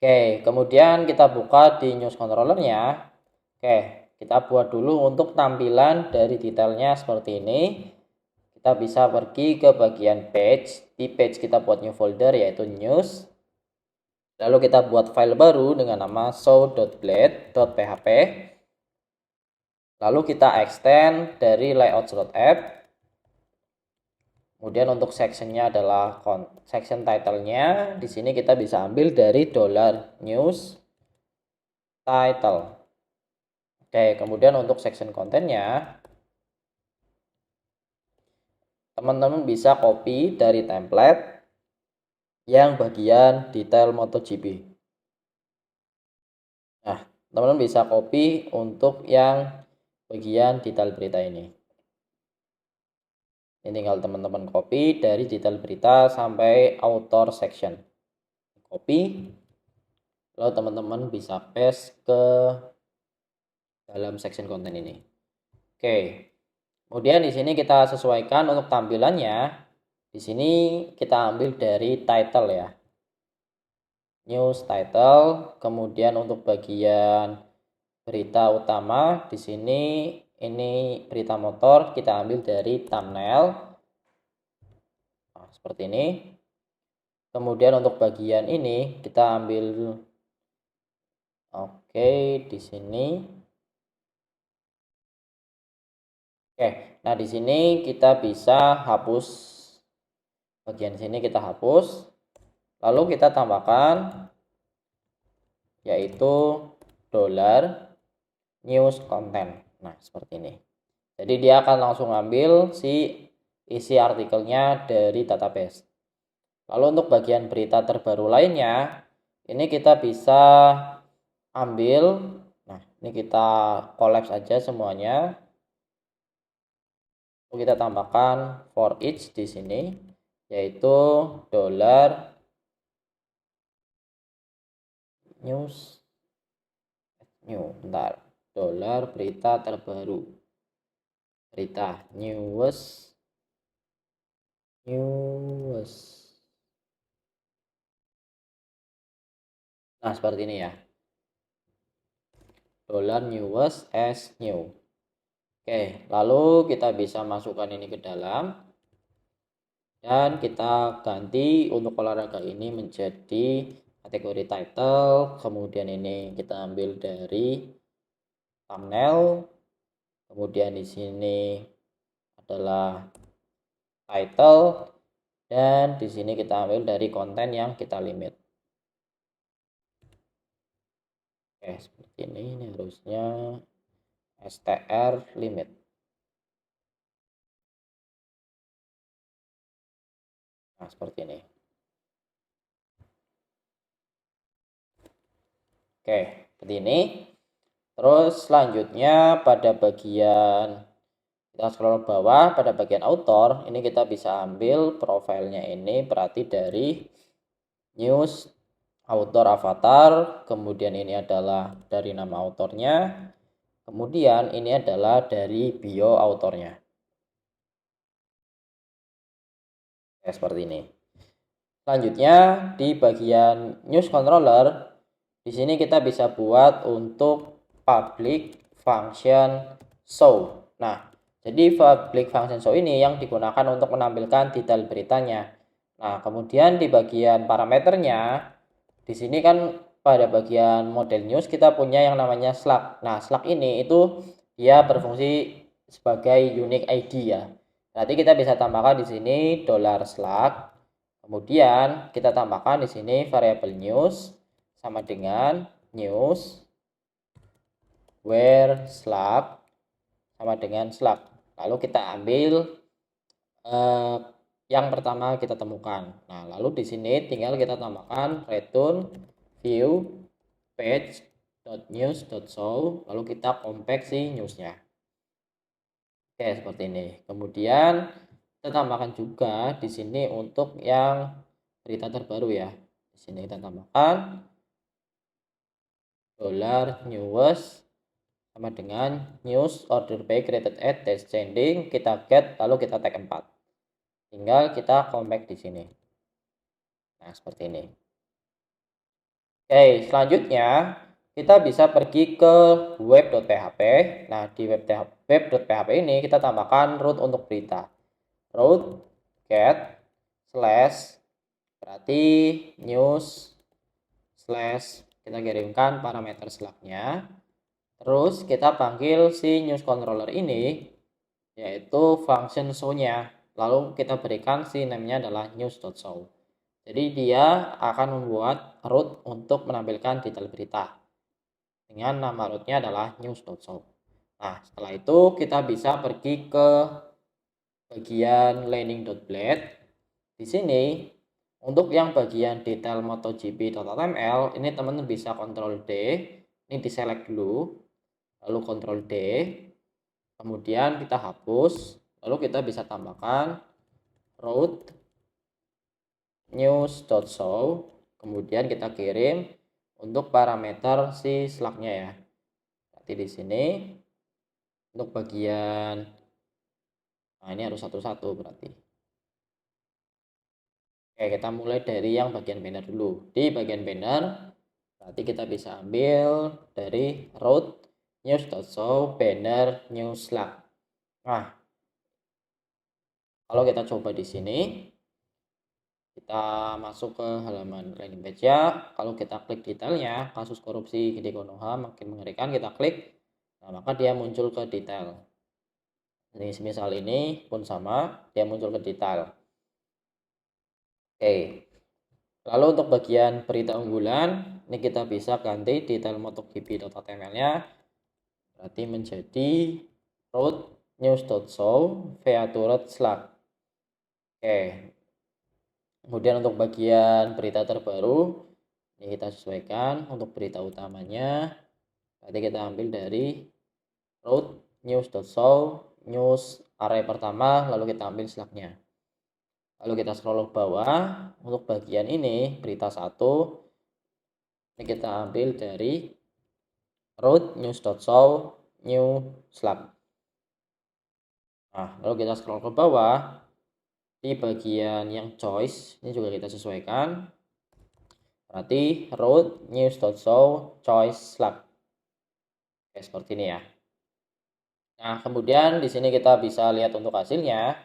Oke, kemudian kita buka di news controllernya. Oke, kita buat dulu untuk tampilan dari detailnya seperti ini. Kita bisa pergi ke bagian page. Di page kita buat new folder yaitu news. Lalu kita buat file baru dengan nama show.blade.php. Lalu kita extend dari layout.app. Kemudian untuk sectionnya adalah section title-nya. Di sini kita bisa ambil dari $news title. Oke, kemudian untuk section kontennya, teman-teman bisa copy dari template yang bagian detail MotoGP. Nah, teman-teman bisa copy untuk yang bagian detail berita ini. Ini tinggal teman-teman copy dari detail berita sampai author section. Copy, lalu teman-teman bisa paste ke dalam section konten ini. Oke. Kemudian di sini kita sesuaikan untuk tampilannya. Di sini kita ambil dari title ya. News title, kemudian untuk bagian berita utama di sini ini berita motor, kita ambil dari thumbnail. Nah, seperti ini. Kemudian untuk bagian ini kita ambil di sini. Nah di sini kita bisa hapus bagian sini, kita hapus. Lalu kita tambahkan yaitu $news content. Nah, seperti ini. Jadi dia akan langsung ambil si isi artikelnya dari database. Lalu untuk bagian berita terbaru lainnya, ini kita bisa ambil. Nah, ini kita collapse aja semuanya. Lalu kita tambahkan for each di sini, yaitu berita terbaru, berita news. Nah seperti ini ya, $news as new. Oke, lalu kita bisa masukkan ini ke dalam dan kita ganti untuk olahraga ini menjadi kategori title. Kemudian ini kita ambil dari thumbnail. Kemudian di sini adalah title dan di sini kita ambil dari konten yang kita limit. Oke, seperti ini harusnya str limit. Nah, seperti ini. Oke, seperti ini. Terus selanjutnya pada bagian kita scroll bawah, pada bagian author ini kita bisa ambil profilnya ini, berarti dari news author avatar, kemudian ini adalah dari nama autornya, kemudian ini adalah dari bio autornya. Ya, seperti ini. Selanjutnya di bagian news controller, di sini kita bisa buat untuk public function show. Nah, jadi public function show ini yang digunakan untuk menampilkan detail beritanya. Nah, kemudian di bagian parameternya, di sini kan pada bagian model news kita punya yang namanya slug. Nah, slug ini itu dia berfungsi sebagai unique ID ya. Nanti kita bisa tambahkan di sini $slug. Kemudian kita tambahkan di sini variabel news sama dengan news where slug sama dengan slug. Lalu kita ambil yang pertama kita temukan. Nah, lalu di sini tinggal kita tambahkan return view page.news.show, lalu kita compact si newsnya. Oke, seperti ini. Kemudian kita tambahkan juga di sini untuk yang berita terbaru ya. Di sini kita tambahkan $news sama dengan news order by created at descending, kita get lalu kita tag 4. Tinggal kita compact di sini. Nah, seperti ini. Oke, selanjutnya kita bisa pergi ke web.php. Nah, di web.php ini kita tambahkan root untuk berita. Root get slash berarti news slash kita kirimkan parameter slugnya. Terus kita panggil si news controller ini yaitu function show-nya. lalu kita berikan si name-nya adalah news.show. Jadi dia akan membuat root untuk menampilkan detail berita dengan nama rootnya adalah news.show. Nah, setelah itu kita bisa pergi ke bagian landing.blade. Di sini untuk yang bagian detail MotoGP.html ini teman-teman bisa Ctrl D, ini diselect dulu, lalu Ctrl D, kemudian kita hapus, lalu kita bisa tambahkan root news.show, kemudian kita kirim untuk parameter si slugnya ya. Nanti di sini untuk bagian, nah ini harus satu-satu berarti. Oke, kita mulai dari yang bagian banner dulu. Di bagian banner berarti kita bisa ambil dari root news.show banner new slug. Nah, kalau kita coba di sini, kita masuk ke halaman landing page ya. Kalau kita klik detailnya, kasus korupsi Gede Konoha makin mengerikan, kita klik, nah maka dia muncul ke detail. Ini misal ini pun sama, dia muncul ke detail. Oke, lalu untuk bagian berita unggulan, ini kita bisa ganti detail MotoGP.html-nya, berarti menjadi root news.show featured slug. Oke, kemudian untuk bagian berita terbaru, ini kita sesuaikan untuk berita utamanya. Berarti kita ambil dari root news.show news array pertama, lalu kita ambil slugnya. Lalu kita scroll ke bawah, untuk bagian ini berita 1, ini kita ambil dari root news.show new slug. Nah, lalu kita scroll ke bawah, di bagian yang choice ini juga kita sesuaikan, berarti root news.show choice slug. Oke, seperti ini ya. Nah, kemudian di sini kita bisa lihat untuk hasilnya.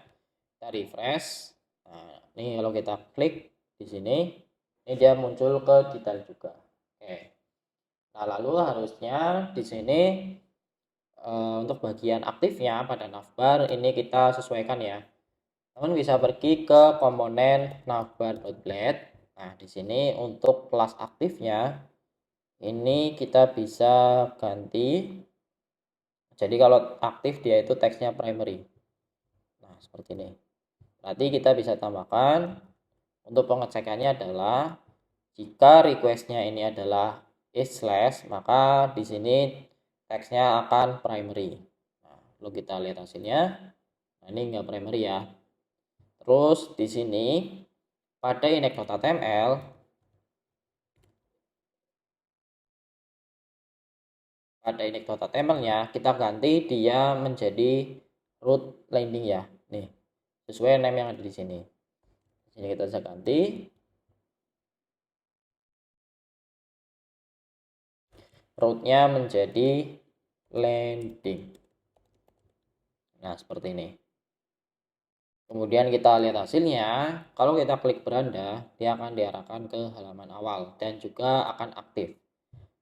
Kita refresh. Nah, ini kalau kita klik di sini, ini dia muncul ke detail juga. Oke. Nah, lalu harusnya di sini untuk bagian aktifnya pada navbar ini kita sesuaikan ya. Teman bisa pergi ke komponen navbar.blade. Nah, di sini untuk kelas aktifnya ini kita bisa ganti. Jadi kalau aktif dia itu teksnya primary. Nah, seperti ini. Berarti kita bisa tambahkan untuk pengecekannya adalah jika requestnya ini adalah is slash, maka di sini teksnya akan primary. Nah, lalu kita lihat hasilnya. Nah, ini enggak primary ya. Terus di sini pada index.html nya kita ganti dia menjadi root landing ya. Nih, sesuai name yang ada di sini. Di sini kita bisa ganti. Rootnya menjadi landing. Nah, seperti ini. Kemudian kita lihat hasilnya. Kalau kita klik beranda, dia akan diarahkan ke halaman awal dan juga akan aktif.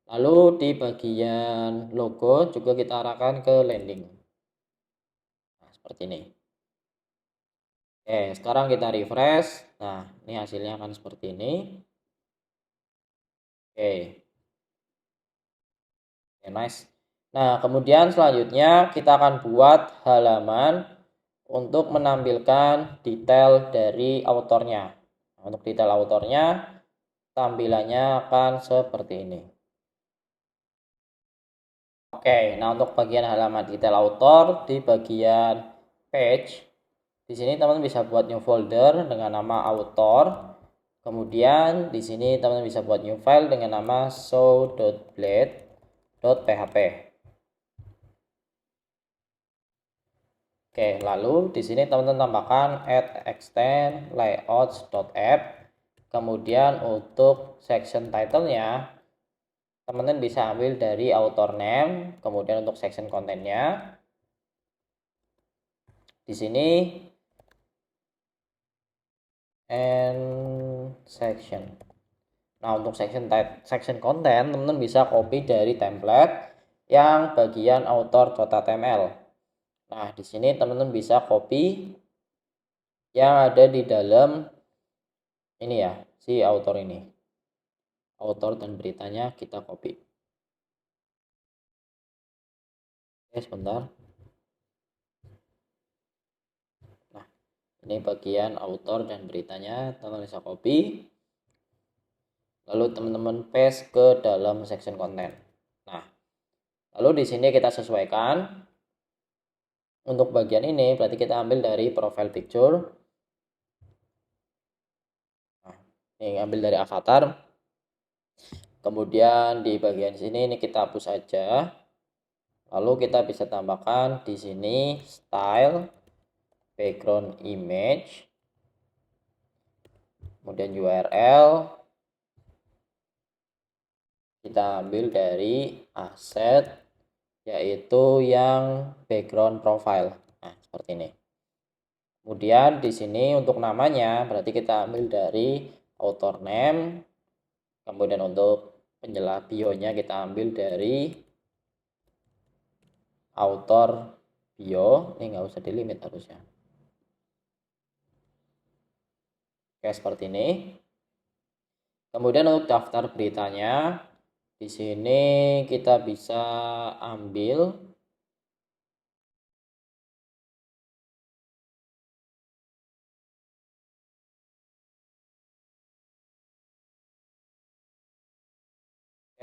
Lalu di bagian logo juga kita arahkan ke landing. Nah, seperti ini. Oke, sekarang kita refresh. Nah, ini hasilnya akan seperti ini. Oke, nice. Nah, kemudian selanjutnya kita akan buat halaman untuk menampilkan detail dari autornya. Nah, untuk detail autornya, tampilannya akan seperti ini. Oke, nah untuk bagian halaman detail author di bagian page, di sini teman-teman bisa buat new folder dengan nama author. Kemudian di sini teman-teman bisa buat new file dengan nama show.blade.php. Oke, lalu di sini teman-teman tambahkan add extend layouts.app. Kemudian untuk section title-nya teman-teman bisa ambil dari author name, kemudian untuk section kontennya di sini and section. Nah, untuk section konten teman-teman bisa copy dari template yang bagian author.html. Nah, di sini teman-teman bisa copy yang ada di dalam ini ya, si author ini. Author dan beritanya kita copy. Oke, sebentar. Nah, ini bagian author dan beritanya, teman-teman bisa copy. Lalu teman-teman paste ke dalam section konten. Nah, lalu di sini kita sesuaikan. Untuk bagian ini berarti kita ambil dari profile picture. Nah, ini ambil dari avatar. Kemudian di bagian sini ini kita hapus saja. Lalu kita bisa tambahkan di sini style, background image, kemudian URL. Kita ambil dari aset, yaitu yang background profile. Nah, seperti ini. Kemudian di sini untuk namanya berarti kita ambil dari author name. Kemudian untuk penjelas bio-nya kita ambil dari author bio. Ini nggak usah dilimit harusnya. Oke, seperti ini. Kemudian untuk daftar beritanya, di sini kita bisa ambil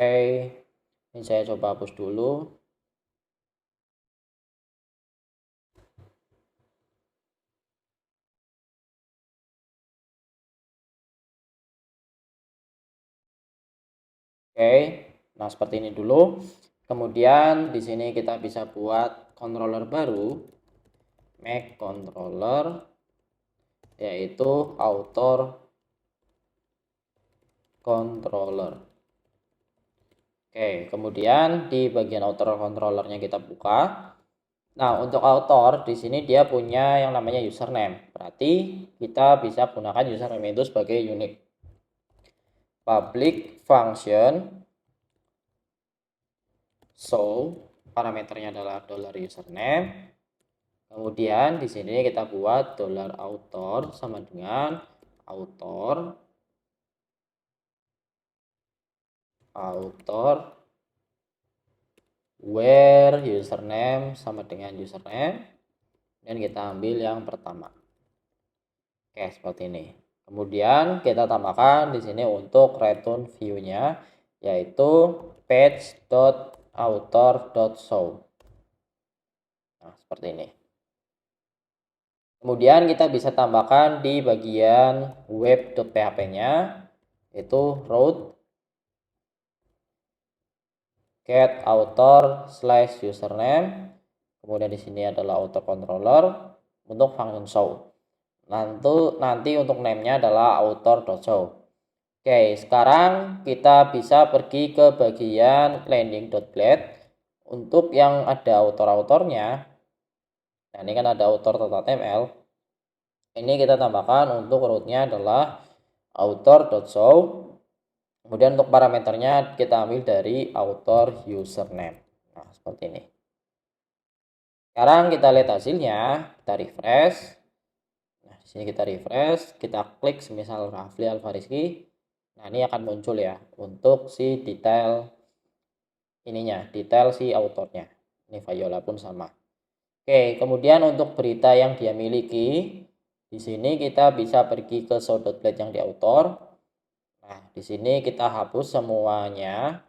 ini saya coba hapus dulu. Nah seperti ini dulu. Kemudian di sini kita bisa buat controller baru, make controller, yaitu author controller. Kemudian di bagian author controllernya kita buka. Nah, untuk author di sini dia punya yang namanya username. Berarti kita bisa gunakan username itu sebagai unique. Public function show, parameternya adalah $username. Kemudian di sini kita buat $author sama dengan author where username sama dengan username, dan kita ambil yang pertama. Oke, seperti ini. Kemudian kita tambahkan di sini untuk return view-nya, yaitu page.author.show. Nah, seperti ini. Kemudian kita bisa tambahkan di bagian web.php-nya, yaitu route get author/username. Kemudian di sini adalah author controller untuk function show. Nanti untuk name-nya adalah author.show. Oke, sekarang kita bisa pergi ke bagian landing.blade. Untuk yang ada author-authornya, nah ini kan ada author.html. Ini kita tambahkan untuk root-nya adalah author.show. Kemudian untuk parameternya kita ambil dari author username. Nah, seperti ini. Sekarang kita lihat hasilnya, kita refresh. Nah, di sini kita refresh, kita klik semisal Rafli Alfariski. Nah, ini akan muncul ya untuk si detail ininya, detail si autornya. Ini Viola pun sama. Oke, kemudian untuk berita yang dia miliki, di sini kita bisa pergi ke show.blade yang di author. Nah, di sini kita hapus semuanya.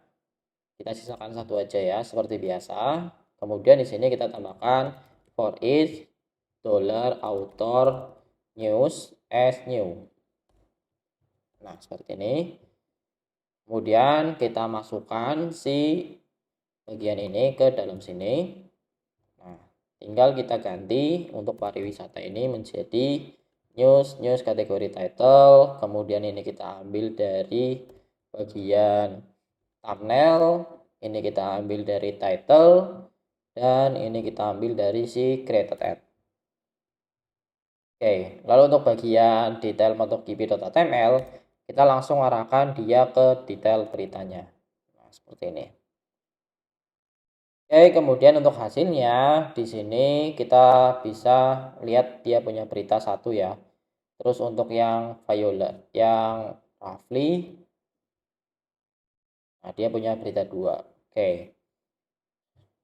Kita sisakan satu aja ya, seperti biasa. Kemudian di sini kita tambahkan for each $author news as new. Nah, seperti ini. Kemudian kita masukkan si bagian ini ke dalam sini. Nah, tinggal kita ganti untuk pariwisata ini menjadi news kategori title. Kemudian ini kita ambil dari bagian thumbnail, ini kita ambil dari title, dan ini kita ambil dari si created ad. Oke, lalu untuk bagian detail MotoGP.html, kita langsung arahkan dia ke detail beritanya. Nah, seperti ini. Oke, kemudian untuk hasilnya di sini kita bisa lihat dia punya berita satu ya. Terus untuk yang violet, yang roughly, nah dia punya berita 2. Oke.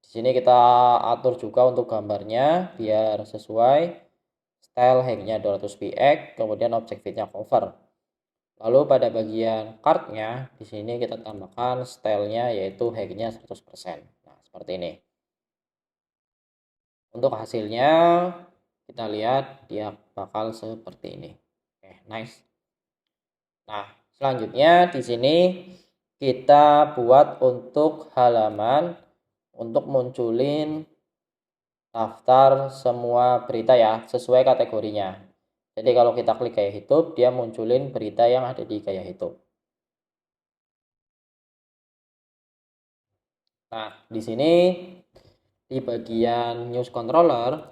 Di sini kita atur juga untuk gambarnya biar sesuai. Style hangnya 200px, kemudian object fitnya cover. Lalu pada bagian cardnya, di sini kita tambahkan stylenya yaitu hangnya 100%. Nah, seperti ini. Untuk hasilnya, kita lihat dia bakal seperti ini. Oke, nice. Nah, selanjutnya di sini kita buat untuk halaman untuk munculin daftar semua berita ya, sesuai kategorinya. Jadi kalau kita klik gaya hidup, dia munculin berita yang ada di gaya hidup. Nah, di sini di bagian news controller,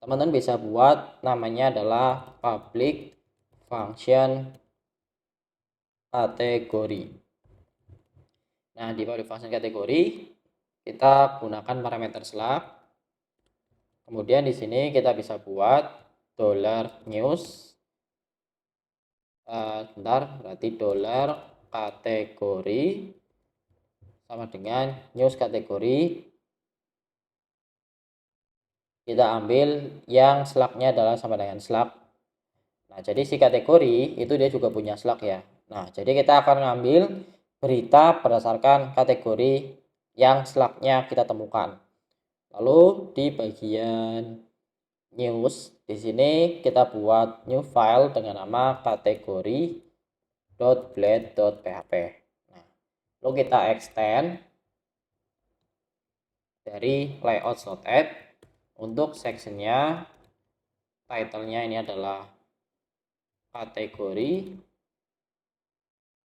teman-teman bisa buat namanya adalah public function kategori. Nah, di public function kategori kita gunakan parameter slug. Kemudian di sini kita bisa buat $news. Bentar, berarti $kategori sama dengan news kategori. Kita ambil yang slugnya adalah sama dengan slug. Nah, jadi si kategori itu dia juga punya slug ya. Nah, jadi kita akan ngambil berita berdasarkan kategori yang slugnya kita temukan. Lalu di bagian news, di sini kita buat new file dengan nama kategori.blade.php. Nah, lalu kita extend dari layout.add untuk sectionnya, titlenya ini adalah kategori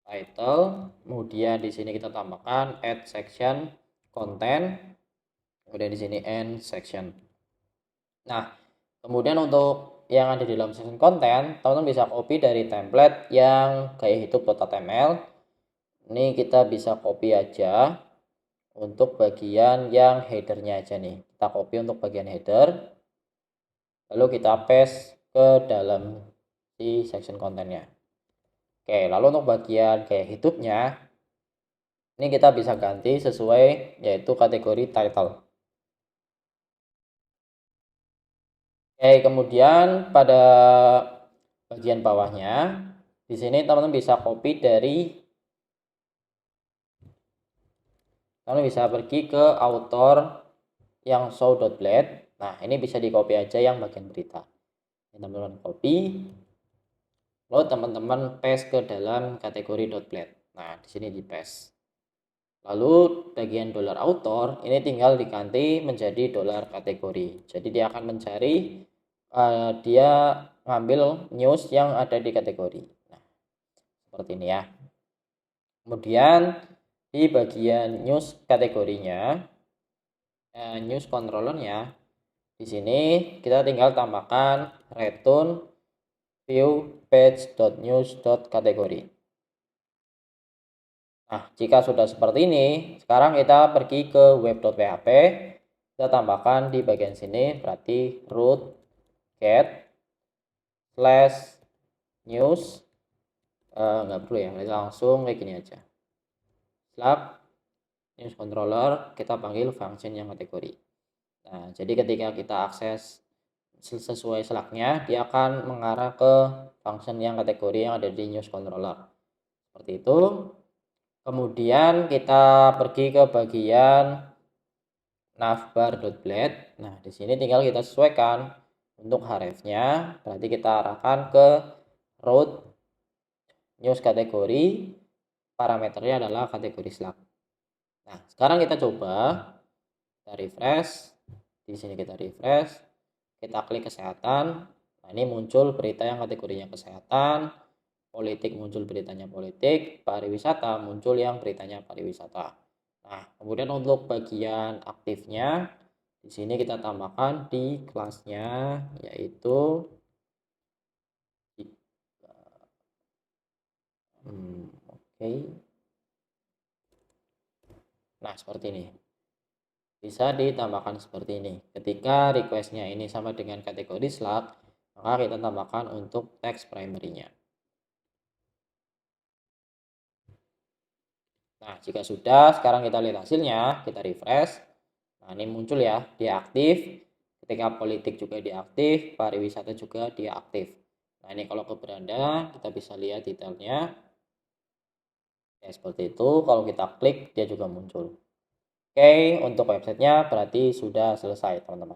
title, kemudian di sini kita tambahkan add section content, kemudian di sini end section. Nah, kemudian untuk yang ada di dalam section content, teman-teman bisa copy dari template yang gaya hidup.html. Ini kita bisa copy aja untuk bagian yang headernya aja nih. Kita copy untuk bagian header, lalu kita paste ke dalam si section kontennya. Oke, lalu untuk bagian gaya hidupnya, ini kita bisa ganti sesuai yaitu kategori title. Oke, kemudian pada bagian bawahnya, di sini teman-teman bisa copy dari, teman-teman bisa pergi ke author yang show.blade. Nah, ini bisa di copy aja yang bagian berita. Teman-teman copy, lalu teman-teman paste ke dalam kategori.blade. Nah, di sini di paste. Lalu bagian $author ini tinggal diganti menjadi $kategori. Jadi dia akan mencari, dia ngambil news yang ada di kategori. Nah, seperti ini ya. Kemudian di bagian news kategorinya, news controllernya, di sini kita tinggal tambahkan return view page.news.kategori. Nah, jika sudah seperti ini, sekarang kita pergi ke web.php. Kita tambahkan di bagian sini, berarti root get slash news. Nggak perlu ya, kita langsung kayak gini aja. Slug news controller, kita panggil function yang kategori. Nah, jadi ketika kita akses sesuai slugnya, dia akan mengarah ke function yang kategori yang ada di news controller. Seperti itu. Kemudian kita pergi ke bagian navbar.blade. Nah, di sini tinggal kita sesuaikan untuk hrefnya. Berarti kita arahkan ke root news kategori. Parameternya adalah kategori slug. Nah, sekarang kita coba, kita refresh. Di sini kita refresh. Kita klik kesehatan. Nah, ini muncul berita yang kategorinya kesehatan. Politik muncul beritanya politik, pariwisata muncul yang beritanya pariwisata. Nah, kemudian untuk bagian aktifnya, di sini kita tambahkan di kelasnya, yaitu oke. Nah, seperti ini. Bisa ditambahkan seperti ini. Ketika requestnya ini sama dengan kategori slug, Maka kita tambahkan untuk teks primary-nya. Nah, jika sudah, sekarang kita lihat hasilnya, kita refresh. Nah, ini muncul ya, dia aktif. Ketika politik juga dia aktif, pariwisata juga dia aktif. Nah, ini kalau ke beranda, kita bisa lihat detailnya. Ya, seperti itu. Kalau kita klik, dia juga muncul. Oke, untuk websitenya berarti sudah selesai, teman-teman.